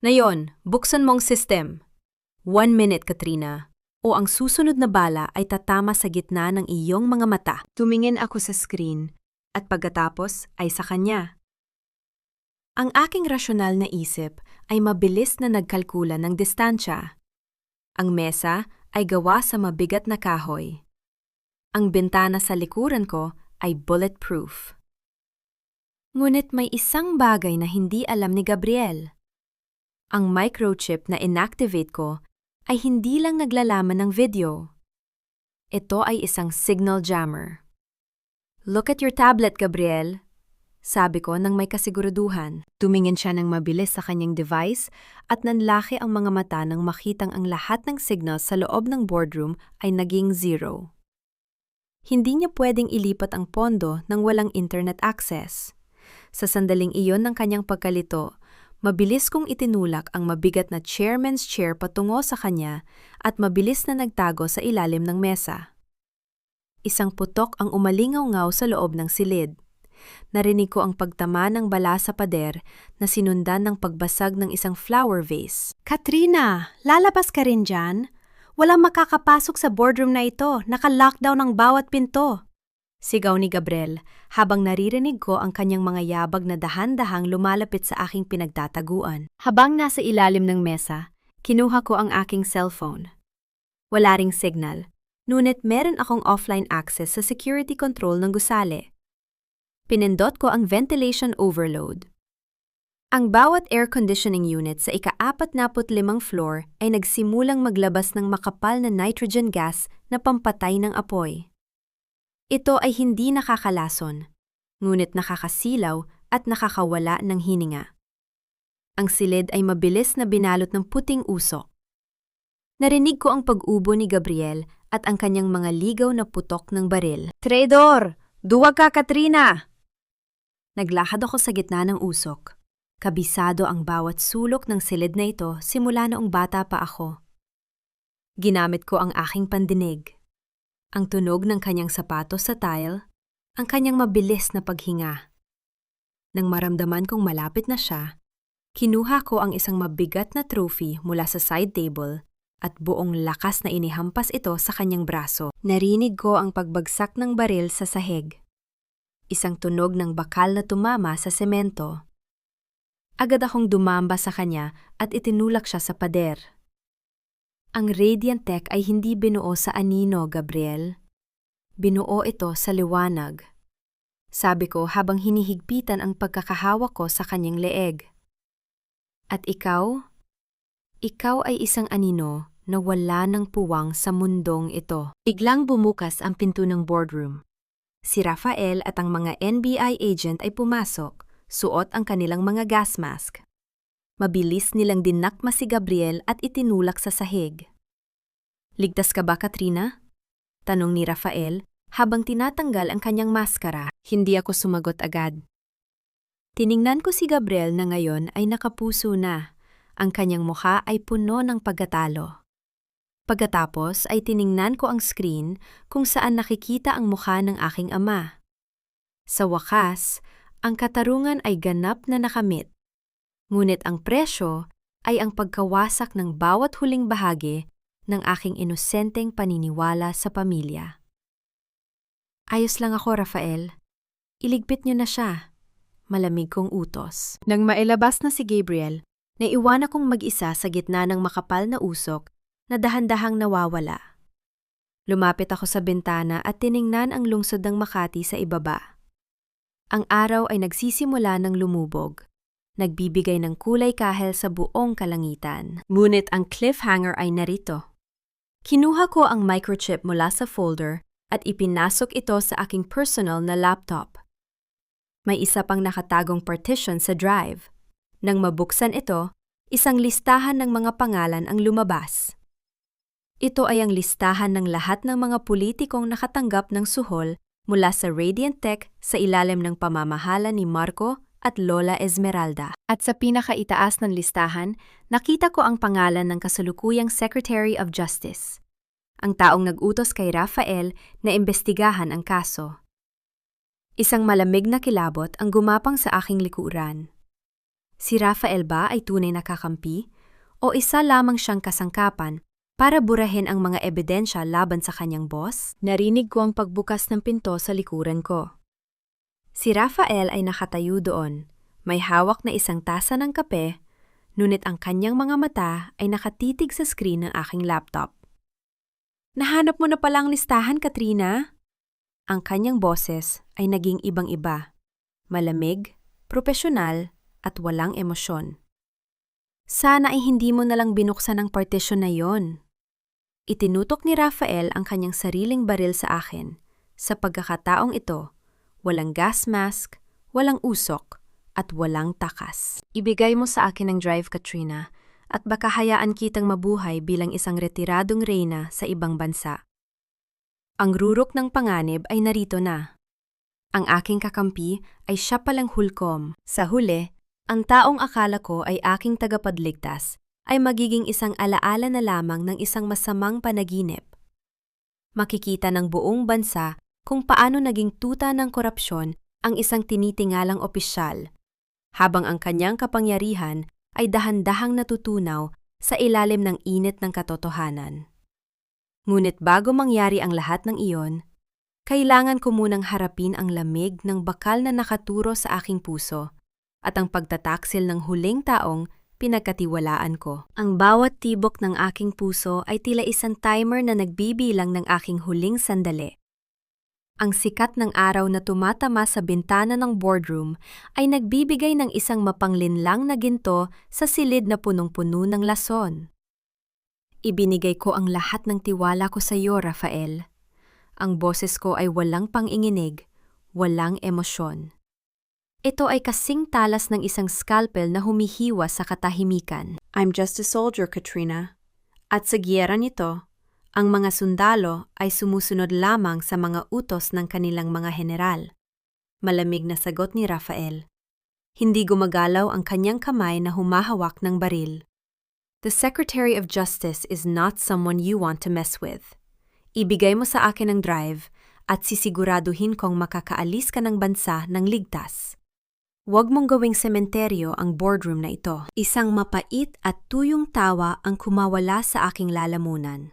Ngayon, buksan mo ang system. 1 minute, Katrina, o ang susunod na bala ay tatama sa gitna ng iyong mga mata. Tumingin ako sa screen at pagkatapos ay sa kanya. Ang aking rasyonal na isip ay mabilis na nagkalkula ng distansya. Ang mesa ay gawa sa mabigat na kahoy. Ang bintana sa likuran ko ay bulletproof. Ngunit may isang bagay na hindi alam ni Gabriel. Ang microchip na inactivate ko ay hindi lang naglalaman ng video. Ito ay isang signal jammer. Look at your tablet, Gabriel. Sabi ko nang may kasiguraduhan. Tumingin siya ng mabilis sa kanyang device at nanlaki ang mga mata nang makitang ang lahat ng signals sa loob ng boardroom ay naging 0. Hindi niya pwedeng ilipat ang pondo nang walang internet access. Sa sandaling iyon ng kanyang pagkalito, mabilis kong itinulak ang mabigat na chairman's chair patungo sa kanya at mabilis na nagtago sa ilalim ng mesa. Isang putok ang umalingaw-ngaw sa loob ng silid. Narinig ko ang pagtama ng bala sa pader na sinundan ng pagbasag ng isang flower vase. Katrina, lalabas ka rin dyan? Walang makakapasok sa boardroom na ito. Naka-lockdown ang bawat pinto. Sigaw ni Gabriel habang naririnig ko ang kanyang mga yabag na dahan-dahang lumalapit sa aking pinagtataguan. Habang nasa ilalim ng mesa, kinuha ko ang aking cellphone. Wala ring signal, ngunit meron akong offline access sa security control ng gusali. Pinindot ko ang ventilation overload. Ang bawat air conditioning unit sa ika-45 floor ay nagsimulang maglabas ng makapal na nitrogen gas na pampatay ng apoy. Ito ay hindi nakakalason, ngunit nakakasilaw at nakakawala ng hininga. Ang silid ay mabilis na binalot ng puting usok. Narinig ko ang pag-ubo ni Gabriel at ang kanyang mga ligaw na putok ng baril. Traidor! Duwag ka, Katrina! Naglakad ako sa gitna ng usok. Kabisado ang bawat sulok ng silid na ito simula noong bata pa ako. Ginamit ko ang aking pandinig. Ang tunog ng kanyang sapatos sa tile, ang kanyang mabilis na paghinga. Nang maramdaman kong malapit na siya, kinuha ko ang isang mabigat na trophy mula sa side table at buong lakas na inihampas ito sa kanyang braso. Narinig ko ang pagbagsak ng baril sa sahig. Isang tunog ng bakal na tumama sa semento. Agad akong dumamba sa kanya at itinulak siya sa pader. Ang Radiant Tech ay hindi binuo sa anino, Gabriel. Binuo ito sa liwanag. Sabi ko habang hinihigpitan ang pagkakahawak ko sa kanyang leeg. At ikaw? Ikaw ay isang anino na wala ng puwang sa mundong ito. Biglang bumukas ang pinto ng boardroom. Si Rafael at ang mga NBI agent ay pumasok, suot ang kanilang mga gas mask. Mabilis nilang dinakma si Gabriel at itinulak sa sahig. Ligtas ka ba, Katrina? Tanong ni Rafael habang tinatanggal ang kanyang maskara. Hindi ako sumagot agad. Tiningnan ko si Gabriel na ngayon ay nakapuso na. Ang kanyang mukha ay puno ng pagkatalo. Pagkatapos ay tiningnan ko ang screen kung saan nakikita ang mukha ng aking ama. Sa wakas, ang katarungan ay ganap na nakamit. Ngunit ang presyo ay ang pagkawasak ng bawat huling bahagi ng aking inosenteng paniniwala sa pamilya. Ayos lang ako, Rafael. Iligpit niyo na siya. Malamig kong utos. Nang mailabas na si Gabriel, naiwan akong mag-isa sa gitna ng makapal na usok na dahan-dahang nawawala. Lumapit ako sa bintana at tiningnan ang lungsod ng Makati sa ibaba. Ang araw ay nagsisimula ng lumubog, nagbibigay ng kulay kahel sa buong kalangitan. Ngunit ang cliffhanger ay narito. Kinuha ko ang microchip mula sa folder at ipinasok ito sa aking personal na laptop. May isa pang nakatagong partition sa drive. Nang mabuksan ito, isang listahan ng mga pangalan ang lumabas. Ito ay ang listahan ng lahat ng mga politikong nakatanggap ng suhol mula sa Radiant Tech sa ilalim ng pamamahala ni Marco at Lola Esmeralda. At sa pinakaitaas ng listahan, nakita ko ang pangalan ng kasalukuyang Secretary of Justice, ang taong nag-utos kay Rafael na imbestigahan ang kaso. Isang malamig na kilabot ang gumapang sa aking likuran. Si Rafael ba ay tunay na kakampi o isa lamang siyang kasangkapan para burahin ang mga ebidensya laban sa kanyang boss? Narinig ko ang pagbukas ng pinto sa likuran ko. Si Rafael ay nakatayo doon, may hawak na isang tasa ng kape, ngunit ang kanyang mga mata ay nakatitig sa screen ng aking laptop. Nahanap mo na pala ang listahan, Katrina? Ang kanyang boses ay naging ibang-iba, malamig, propesyonal at walang emosyon. Sana ay hindi mo nalang binuksan ang partition na yon. Itinutok ni Rafael ang kanyang sariling baril sa akin. Sa pagkakataong ito, walang gas mask, walang usok, at walang takas. Ibigay mo sa akin ang drive, Katrina, at baka hayaan kitang mabuhay bilang isang retiradong reyna sa ibang bansa. Ang rurok ng panganib ay narito na. Ang aking kakampi ay siya palang hulkom. Sa huli, ang taong akala ko ay aking tagapagligtas ay magiging isang alaala na lamang ng isang masamang panaginip. Makikita ng buong bansa kung paano naging tuta ng korupsyon ang isang tinitingalang opisyal, habang ang kanyang kapangyarihan ay dahan-dahang natutunaw sa ilalim ng init ng katotohanan. Ngunit bago mangyari ang lahat ng iyon, kailangan ko munang harapin ang lamig ng bakal na nakaturo sa aking puso at ang pagtataksil ng huling taong pinagkatiwalaan ko. Ang bawat tibok ng aking puso ay tila isang timer na nagbibilang ng aking huling sandali. Ang sikat ng araw na tumatama sa bintana ng boardroom ay nagbibigay ng isang mapanglinlang na ginto sa silid na punong-puno ng lason. Ibinigay ko ang lahat ng tiwala ko sa iyo, Rafael. Ang boses ko ay walang panginginig, walang emosyon. Ito ay kasing talas ng isang scalpel na humihiwa sa katahimikan. I'm just a soldier, Katrina. At sa giyera nito, ang mga sundalo ay sumusunod lamang sa mga utos ng kanilang mga general. Malamig na sagot ni Rafael. Hindi gumagalaw ang kanyang kamay na humahawak ng baril. The Secretary of Justice is not someone you want to mess with. Ibigay mo sa akin ang drive at sisiguraduhin kong makakaalis ka ng bansa ng ligtas. Huwag mong gawing sementeryo ang boardroom na ito. Isang mapait at tuyong tawa ang kumawala sa aking lalamunan.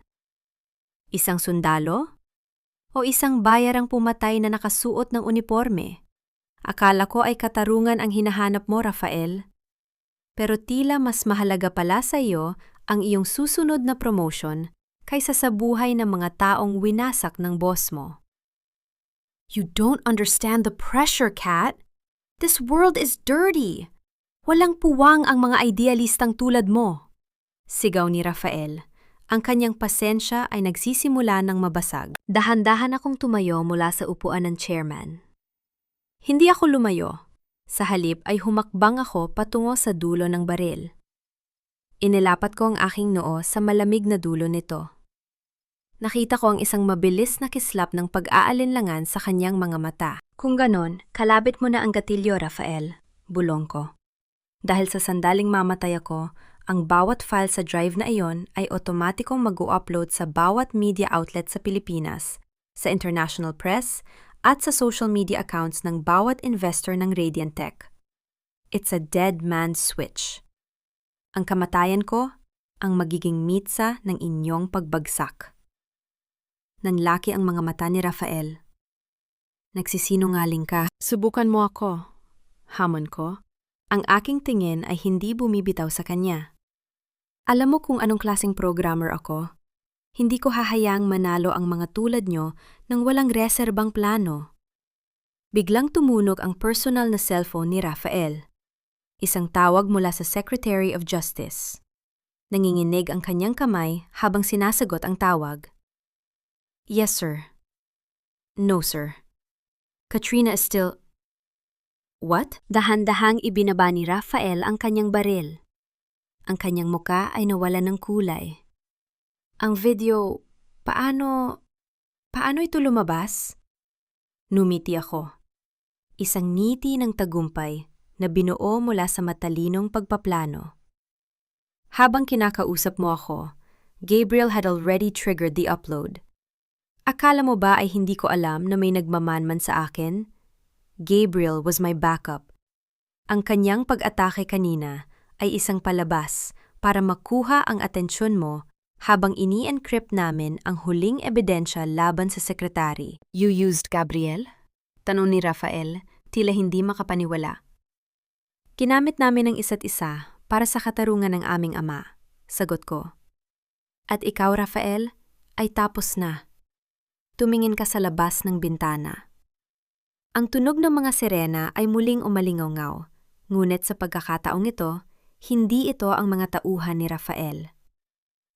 Isang sundalo? O isang bayarang pumatay na nakasuot ng uniforme? Akala ko ay katarungan ang hinahanap mo, Rafael. Pero tila mas mahalaga pala sa iyo ang iyong susunod na promotion kaysa sa buhay ng mga taong winasak ng boss mo. You don't understand the pressure, Kat. This world is dirty. Walang puwang ang mga idealistang tulad mo. Sigaw ni Rafael. Ang kanyang pasensya ay nagsisimula ng mabasag. Dahan-dahan akong tumayo mula sa upuan ng chairman. Hindi ako lumayo. Sa halip ay humakbang ako patungo sa dulo ng baril. Inilapat ko ang aking noo sa malamig na dulo nito. Nakita ko ang isang mabilis na kislap ng pag-aalinlangan sa kanyang mga mata. Kung ganon, kalabit mo na ang gatilyo, Rafael. Bulong ko. Dahil sa sandaling mamatay ako, ang bawat file sa drive na iyon ay otomatikong mag-upload sa bawat media outlet sa Pilipinas, sa international press, at sa social media accounts ng bawat investor ng Radiant Tech. It's a dead man's switch. Ang kamatayan ko, ang magiging mitsa ng inyong pagbagsak. Nanlaki ang mga mata ni Rafael. Nagsisinungaling ka. Subukan mo ako. Hamon ko. Ang aking tingin ay hindi bumibitaw sa kanya. Alam mo kung anong klaseng programmer ako? Hindi ko hahayaang manalo ang mga tulad nyo nang walang reserbang plano. Biglang tumunog ang personal na cellphone ni Rafael. Isang tawag mula sa Secretary of Justice. Nanginginig ang kanyang kamay habang sinasagot ang tawag. Yes, sir. No, sir. Katrina is still... What? Dahan-dahang ibinaba ni Rafael ang kanyang baril. Ang kanyang muka ay nawala ng kulay. Ang video, paano ito lumabas? Numiti ako. Isang ngiti ng tagumpay na binuo mula sa matalinong pagpaplano. Habang kinakausap mo ako, Gabriel had already triggered the upload. Akala mo ba ay hindi ko alam na may nagmamanman sa akin? Gabriel was my backup. Ang kanyang pag-atake kanina ay isang palabas para makuha ang atensyon mo habang ini-encrypt namin ang huling ebidensya laban sa sekretary. You used Gabriel? Tanong ni Rafael, tila hindi makapaniwala. Kinamit namin ang isa't isa para sa katarungan ng aming ama, sagot ko. At ikaw, Rafael, ay tapos na. Tumingin ka sa labas ng bintana. Ang tunog ng mga sirena ay muling umalingaw-ngaw, ngunit sa pagkakataong ito, hindi ito ang mga tauhan ni Rafael.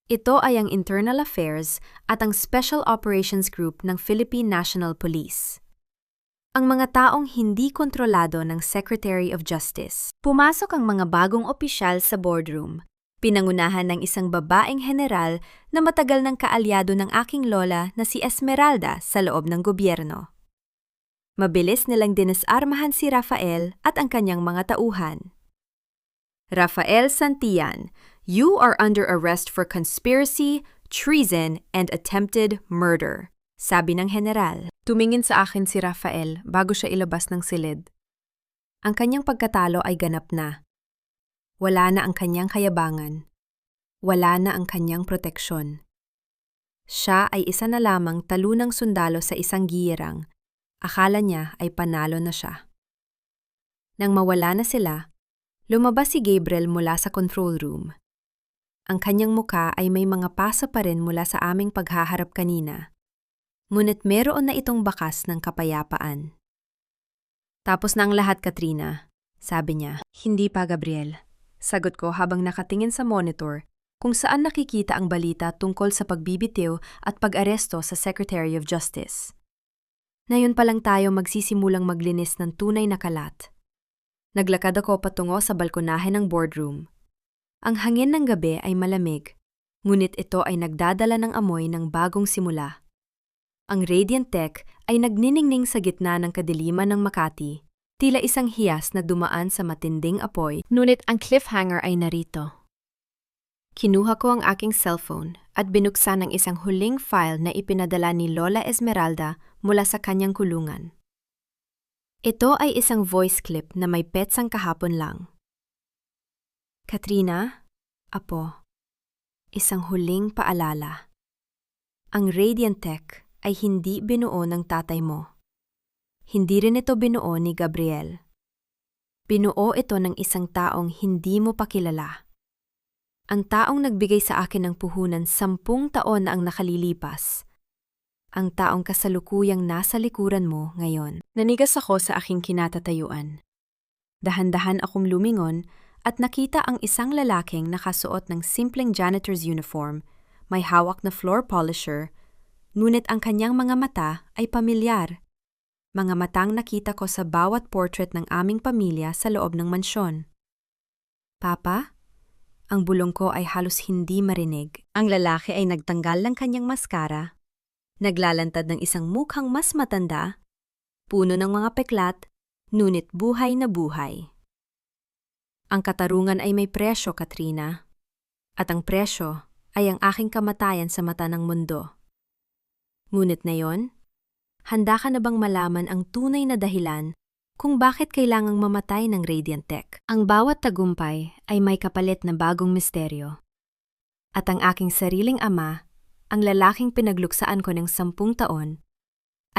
Ito ay ang Internal Affairs at ang Special Operations Group ng Philippine National Police. Ang mga taong hindi kontrolado ng Secretary of Justice. Pumasok ang mga bagong opisyal sa boardroom. Pinangunahan ng isang babaeng general na matagal ng kaalyado ng aking lola na si Esmeralda sa loob ng gobyerno. Mabilis nilang dinisarmahan si Rafael at ang kanyang mga tauhan. Rafael Santillan, you are under arrest for conspiracy, treason, and attempted murder, sabi ng general. Tumingin sa akin si Rafael bago siya ilabas ng silid. Ang kanyang pagkatalo ay ganap na. Wala na ang kanyang kayabangan. Wala na ang kanyang proteksyon. Siya ay isa na lamang talunang sundalo sa isang giyerang. Akala niya ay panalo na siya. Nang mawala na sila, lumabas si Gabriel mula sa control room. Ang kanyang muka ay may mga pasa pa rin mula sa aming paghaharap kanina. Ngunit meron na itong bakas ng kapayapaan. Tapos na ang lahat, Katrina, sabi niya. Hindi pa, Gabriel. Sagot ko habang nakatingin sa monitor kung saan nakikita ang balita tungkol sa pagbibitiw at pag-aresto sa Secretary of Justice. Ngayon pa lang tayo magsisimulang maglinis ng tunay na kalat. Naglakad ako patungo sa balkonahe ng boardroom. Ang hangin ng gabi ay malamig, ngunit ito ay nagdadala ng amoy ng bagong simula. Ang Radiant Tech ay nagniningning sa gitna ng kadiliman ng Makati, tila isang hiyas na dumaan sa matinding apoy, ngunit ang cliffhanger ay narito. Kinuha ko ang aking cellphone at binuksan ang isang huling file na ipinadala ni Lola Esmeralda mula sa kanyang kulungan. Ito ay isang voice clip na may petsang kahapon lang. Katrina, Apo, isang huling paalala. Ang Radiant Tech ay hindi binuo ng tatay mo. Hindi rin ito binuo ni Gabriel. Binuo ito ng isang taong hindi mo pa kilala. Ang taong nagbigay sa akin ng puhunan 10 taon na ang nakalilipas. Ang taong kasalukuyang nasa likuran mo ngayon. Nanigas ako sa aking kinatatayuan. Dahan-dahan akong lumingon at nakita ang isang lalaking nakasuot ng simpleng janitor's uniform, may hawak na floor polisher, ngunit ang kanyang mga mata ay pamilyar. Mga matang nakita ko sa bawat portrait ng aming pamilya sa loob ng mansyon. Papa? Ang bulong ko ay halos hindi marinig. Ang lalaki ay nagtanggal ng kanyang maskara, naglalantad ng isang mukhang mas matanda, puno ng mga peklat, ngunit buhay na buhay. Ang katarungan ay may presyo, Katrina. At ang presyo ay ang aking kamatayan sa mata ng mundo. Ngunit ngayon, handa ka na bang malaman ang tunay na dahilan kung bakit kailangang mamatay ng Radiant Tech? Ang bawat tagumpay ay may kapalit na bagong misteryo. At ang aking sariling ama, ang lalaking pinagluksaan ko ng 10 taon,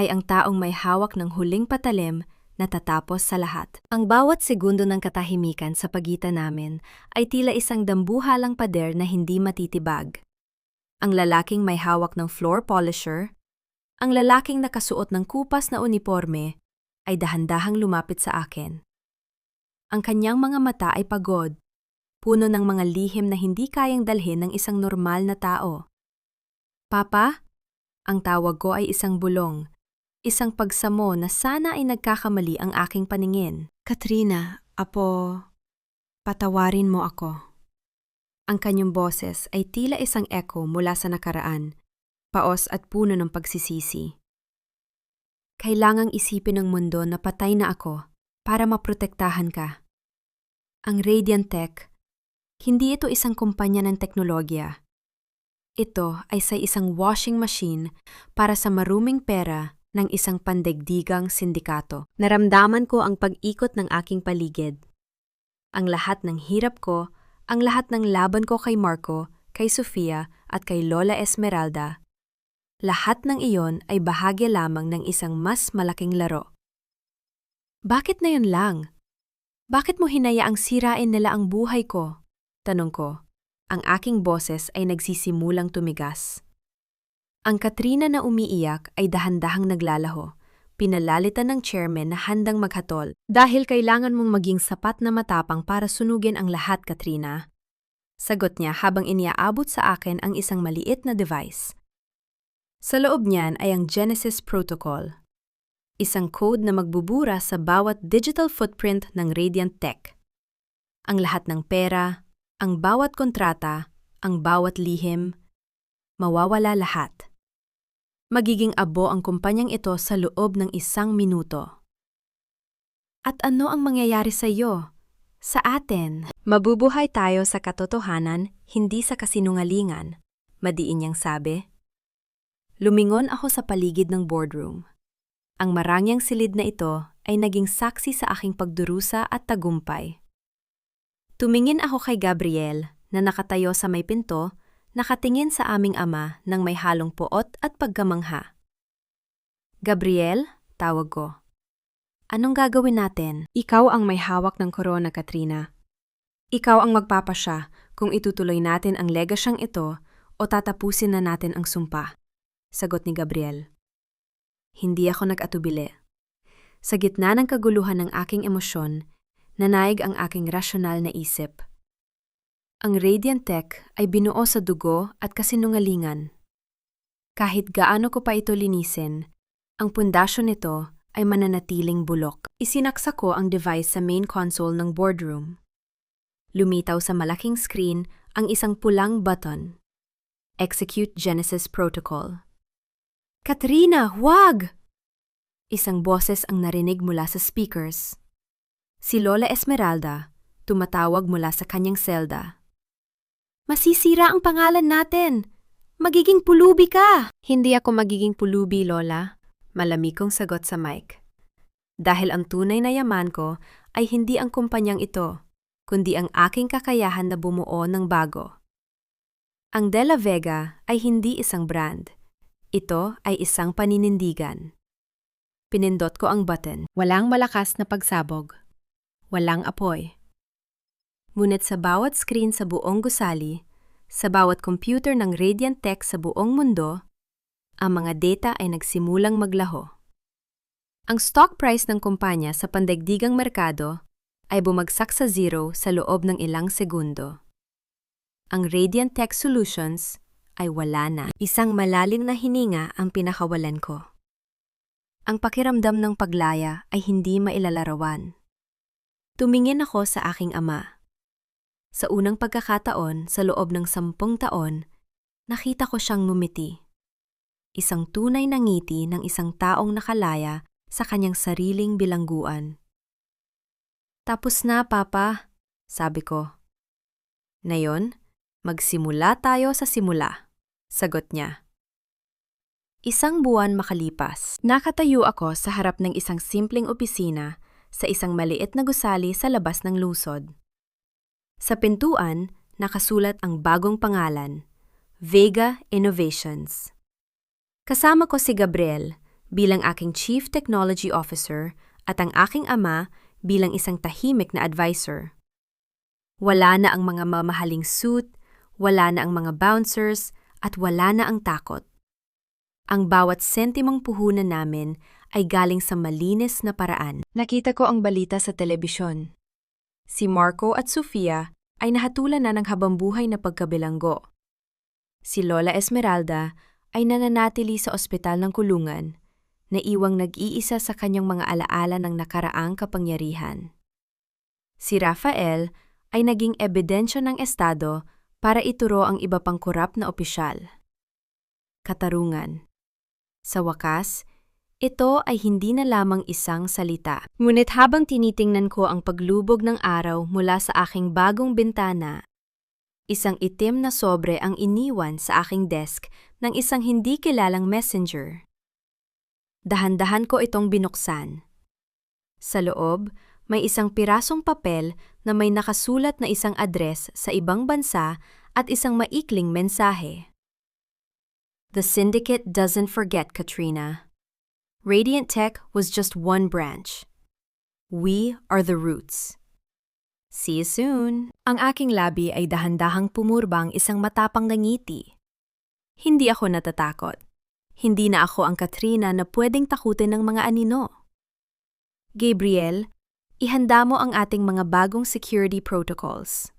ay ang taong may hawak ng huling patalim na tatapos sa lahat. Ang bawat segundo ng katahimikan sa pagitan namin ay tila isang dambuhalang pader na hindi matitibag. Ang lalaking may hawak ng floor polisher, ang lalaking nakasuot ng kupas na uniforme, ay dahan-dahang lumapit sa akin. Ang kanyang mga mata ay pagod, puno ng mga lihim na hindi kayang dalhin ng isang normal na tao. Papa, ang tawag ko ay isang bulong. Isang pagsamo na sana ay nagkakamali ang aking paningin. Katrina, Apo, patawarin mo ako. Ang kanyang boses ay tila isang echo mula sa nakaraan, paos at puno ng pagsisisi. Kailangang isipin ng mundo na patay na ako para maprotektahan ka. Ang Radiant Tech, hindi ito isang kumpanya ng teknolohiya. Ito ay sa isang washing machine para sa maruming pera ng isang pandaigdigang sindikato. Naramdaman ko ang pag-ikot ng aking paligid. Ang lahat ng hirap ko, ang lahat ng laban ko kay Marco, kay Sofia at kay Lola Esmeralda, lahat ng iyon ay bahagi lamang ng isang mas malaking laro. Bakit na yun lang? Bakit mo hinayaang sirain nila ang buhay ko? Tanong ko. Ang aking boses ay nagsisimulang tumigas. Ang Katrina na umiiyak ay dahan-dahang naglalaho, pinalalitan ng chairman na handang maghatol. Dahil kailangan mong maging sapat na matapang para sunugin ang lahat, Katrina. Sagot niya habang iniaabot sa akin ang isang maliit na device. Sa loob niyan ay ang Genesis Protocol, isang code na magbubura sa bawat digital footprint ng Radiant Tech. Ang lahat ng pera, ang bawat kontrata, ang bawat lihim, mawawala lahat. Magiging abo ang kumpanyang ito sa loob ng 1 minuto. At ano ang mangyayari sa iyo? Sa atin? Mabubuhay tayo sa katotohanan, hindi sa kasinungalingan, madiin niyang sabi. Lumingon ako sa paligid ng boardroom. Ang marangyang silid na ito ay naging saksi sa aking pagdurusa at tagumpay. Tumingin ako kay Gabriel na nakatayo sa may pinto, nakatingin sa aming ama ng may halong puot at pagkamangha. Gabriel, tawag ko. Anong gagawin natin? Ikaw ang may hawak ng korona, Katrina. Ikaw ang magpapasya kung itutuloy natin ang legasyang ito o tatapusin na natin ang sumpa. Sagot ni Gabriel. Hindi ako nag-atubili. Sa gitna ng kaguluhan ng aking emosyon, nanaig ang aking rasyonal na isip. Ang Radiant Tech ay binuo sa dugo at kasinungalingan. Kahit gaano ko pa ito linisin, ang pundasyon nito ay mananatiling bulok. Isinaksa ko ang device sa main console ng boardroom. Lumitaw sa malaking screen ang isang pulang button. Execute Genesis Protocol. Katrina, huwag! Isang boses ang narinig mula sa speakers. Si Lola Esmeralda, tumatawag mula sa kanyang selda. Masisira ang pangalan natin! Magiging pulubi ka! Hindi ako magiging pulubi, Lola. Malamig kong sagot sa mic. Dahil ang tunay na yaman ko ay hindi ang kumpanyang ito, kundi ang aking kakayahan na bumuo ng bago. Ang De La Vega ay hindi isang brand. Ito ay isang paninindigan. Pinindot ko ang button. Walang malakas na pagsabog. Walang apoy. Ngunit sa bawat screen sa buong gusali, sa bawat computer ng Radiant Tech sa buong mundo, ang mga data ay nagsimulang maglaho. Ang stock price ng kumpanya sa pandaigdigang merkado ay bumagsak sa zero sa loob ng ilang segundo. Ang Radiant Tech Solutions ay wala na. Isang malalim na hininga ang pinakawalan ko. Ang pakiramdam ng paglaya ay hindi mailalarawan. Tumingin ako sa aking ama. Sa unang pagkakataon sa loob ng 10 taon, nakita ko siyang ngumiti. Isang tunay na ngiti ng isang taong nakalaya sa kanyang sariling bilangguan. Tapos na, Papa, sabi ko. Ngayon, magsimula tayo sa simula, sagot niya. Isang buwan makalipas, nakatayo ako sa harap ng isang simpleng opisina sa isang maliit na gusali sa labas ng lungsod. Sa pintuan, nakasulat ang bagong pangalan, Vega Innovations. Kasama ko si Gabriel bilang aking Chief Technology Officer at ang aking ama bilang isang tahimik na advisor. Wala na ang mga mamahaling suit, wala na ang mga bouncers, at wala na ang takot. Ang bawat sentimong puhunan namin ay galing sa malinis na paraan. Nakita ko ang balita sa telebisyon. Si Marco at Sofia ay nahatulan na ng habambuhay na pagkabilanggo. Si Lola Esmeralda ay nananatili sa ospital ng kulungan, naiwang nag-iisa sa kanyang mga alaala ng nakaraang kapangyarihan. Si Rafael ay naging ebidensya ng estado para ituro ang iba pang korap na opisyal. Katarungan. Sa wakas, ito ay hindi na lamang isang salita. Ngunit habang tinitingnan ko ang paglubog ng araw mula sa aking bagong bintana, isang itim na sobre ang iniwan sa aking desk ng isang hindi kilalang messenger. Dahan-dahan ko itong binuksan. Sa loob, may isang pirasong papel na may nakasulat na isang address sa ibang bansa at isang maikling mensahe. The syndicate doesn't forget, Katrina. Radiant Tech was just one branch. We are the roots. See you soon. Ang aking labi ay dahan-dahang pumurbang isang matapang na ngiti. Hindi ako natatakot. Hindi na ako ang Katrina na pwedeng takutin ng mga anino. Gabriel, ihanda mo ang ating mga bagong security protocols.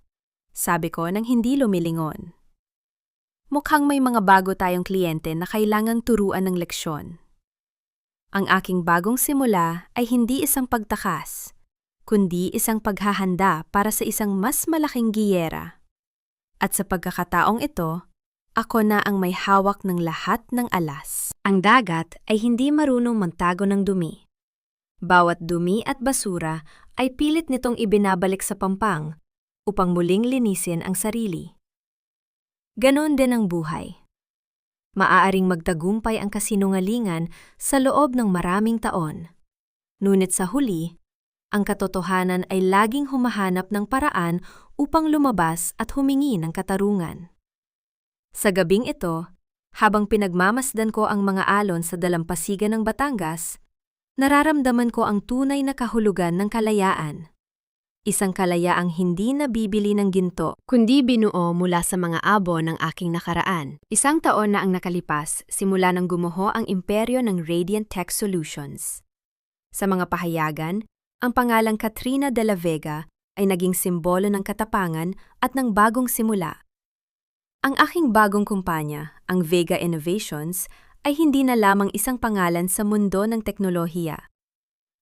Sabi ko nang hindi lumilingon. Mukhang may mga bago tayong kliyente na kailangang turuan ng leksyon. Ang aking bagong simula ay hindi isang pagtakas, kundi isang paghahanda para sa isang mas malaking giyera. At sa pagkakataong ito, ako na ang may hawak ng lahat ng alas. Ang dagat ay hindi marunong magtago ng dumi. Bawat dumi at basura ay pilit nitong ibinabalik sa pampang upang muling linisin ang sarili. Ganon din ang buhay. Maaaring magtagumpay ang kasinungalingan sa loob ng maraming taon. Ngunit sa huli, ang katotohanan ay laging humahanap ng paraan upang lumabas at humingi ng katarungan. Sa gabing ito, habang pinagmamasdan ko ang mga alon sa dalampasigan ng Batangas, nararamdaman ko ang tunay na kahulugan ng kalayaan. Isang kalayaang hindi nabibili ng ginto, kundi binuo mula sa mga abo ng aking nakaraan. Isang taon na ang nakalipas simula nang gumuho ang imperyo ng Radiant Tech Solutions. Sa mga pahayagan, ang pangalang Katrina de la Vega ay naging simbolo ng katapangan at ng bagong simula. Ang aking bagong kumpanya, ang Vega Innovations, ay hindi na lamang isang pangalan sa mundo ng teknolohiya.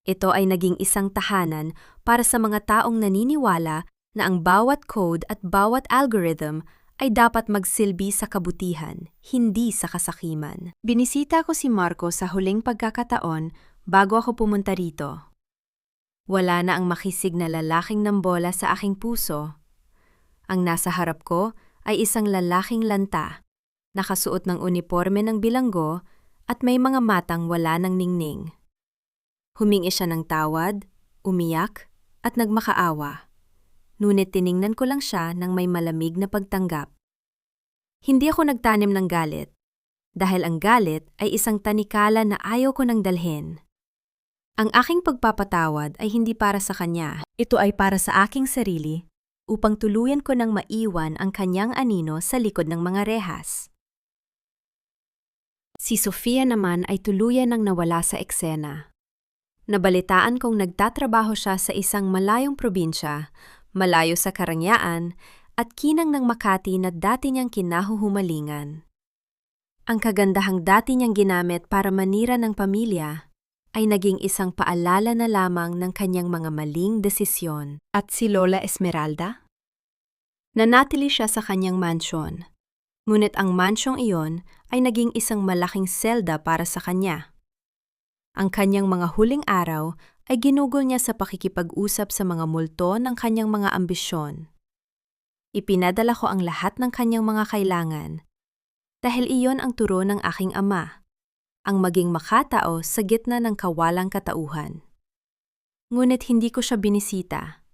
Ito ay naging isang tahanan para sa mga taong naniniwala na ang bawat code at bawat algorithm ay dapat magsilbi sa kabutihan, hindi sa kasakiman. Binisita ko si Marco sa huling pagkakataon bago ako pumunta rito. Wala na ang makisig na lalaking nambola sa aking puso. Ang nasa harap ko ay isang lalaking lanta, nakasuot ng uniporme ng bilanggo at may mga matang wala ng ningning. Humingi siya ng tawad, umiyak, at nagmakaawa. Ngunit tiningnan ko lang siya ng may malamig na pagtanggap. Hindi ako nagtanim ng galit, dahil ang galit ay isang tanikala na ayaw ko nang dalhin. Ang aking pagpapatawad ay hindi para sa kanya. Ito ay para sa aking sarili, upang tuluyan ko nang maiwan ang kanyang anino sa likod ng mga rehas. Si Sofia naman ay tuluyan nang nawala sa eksena. Nabalitaan kong nagtatrabaho siya sa isang malayong probinsya, malayo sa karangyaan, at kinang ng Makati na dati niyang kinahuhumalingan. Ang kagandahang dati niyang ginamit para manira ng pamilya ay naging isang paalala na lamang ng kanyang mga maling desisyon. At si Lola Esmeralda? Nanatili siya sa kanyang mansyon, ngunit ang mansyong iyon ay naging isang malaking selda para sa kanya. Ang kanyang mga huling araw ay ginugol niya sa pakikipag-usap sa mga multo ng kanyang mga ambisyon. Ipinadala ko ang lahat ng kanyang mga kailangan, dahil iyon ang turo ng aking ama, ang maging makatao sa gitna ng kawalang katauhan. Ngunit hindi ko siya binisita.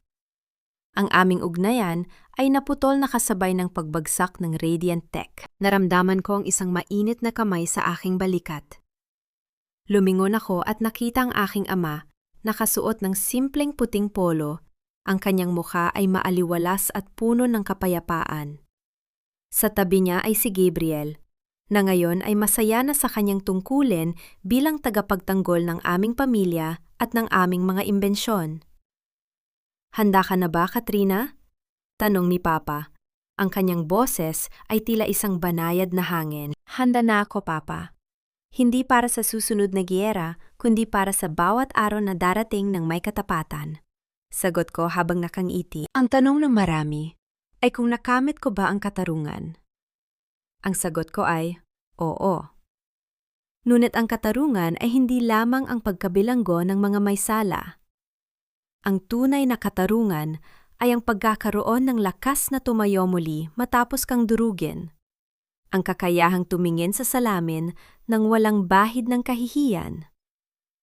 Ang aming ugnayan ay naputol na kasabay ng pagbagsak ng Radiant Tech. Naramdaman ko ang isang mainit na kamay sa aking balikat. Lumingon ako at nakita ang aking ama, nakasuot ng simpleng puting polo. Ang kanyang mukha ay maaliwalas at puno ng kapayapaan. Sa tabi niya ay si Gabriel, na ngayon ay masaya na sa kanyang tungkulin bilang tagapagtanggol ng aming pamilya at ng aming mga imbensyon. "Handa ka na ba, Katrina?" tanong ni Papa. Ang kanyang boses ay tila isang banayad na hangin. "Handa na ako, Papa. Hindi para sa susunod na giyera, kundi para sa bawat araw na darating ng may katapatan." Sagot ko habang nakangiti. Ang tanong ng marami ay kung nakamit ko ba ang katarungan. Ang sagot ko ay, oo. Ngunit ang katarungan ay hindi lamang ang pagkabilanggo ng mga may sala. Ang tunay na katarungan ay ang pagkakaroon ng lakas na tumayo muli matapos kang durugin. Ang kakayahang tumingin sa salamin nang walang bahid ng kahihiyan.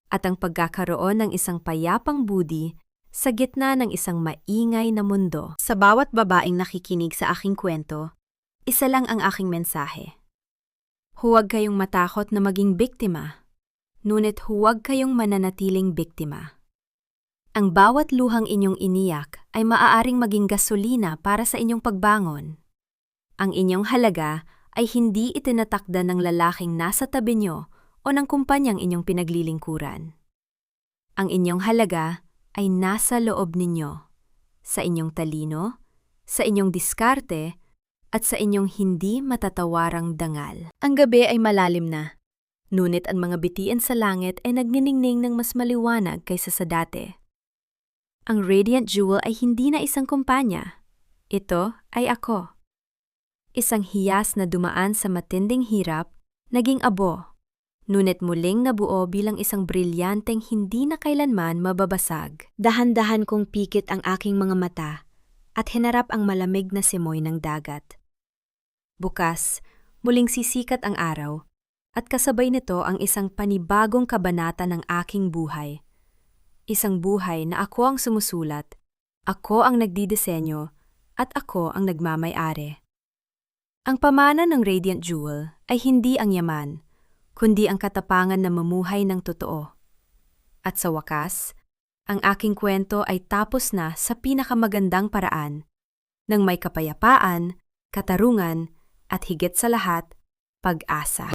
At ang pagkakaroon ng isang payapang budi sa gitna ng isang maingay na mundo. Sa bawat babaeng nakikinig sa aking kwento, isa lang ang aking mensahe. Huwag kayong matakot na maging biktima, ngunit huwag kayong mananatiling biktima. Ang bawat luhang inyong iniyak ay maaaring maging gasolina para sa inyong pagbangon. Ang inyong halaga ay hindi itinatakda ng lalaking nasa tabi nyo o ng kumpanyang inyong pinaglilingkuran. Ang inyong halaga ay nasa loob ninyo, sa inyong talino, sa inyong diskarte, at sa inyong hindi matatawarang dangal. Ang gabi ay malalim na, ngunit ang mga bitian sa langit ay nagniningning ng mas maliwanag kaysa sa dati. Ang Radiant Jewel ay hindi na isang kumpanya. Ito ay ako. Isang hiyas na dumaan sa matinding hirap, naging abo, ngunit muling nabuo bilang isang brilyanteng hindi na kailanman mababasag. Dahan-dahan kong pikit ang aking mga mata at hinarap ang malamig na simoy ng dagat. Bukas, muling sisikat ang araw at kasabay nito ang isang panibagong kabanata ng aking buhay. Isang buhay na ako ang sumusulat, ako ang nagdidisenyo, at ako ang nagmamay-ari. Ang pamana ng Radiant Jewel ay hindi ang yaman, kundi ang katapangan na mamuhay ng totoo. At sa wakas, ang aking kwento ay tapos na sa pinakamagandang paraan, ng may kapayapaan, katarungan, at higit sa lahat, pag-asa.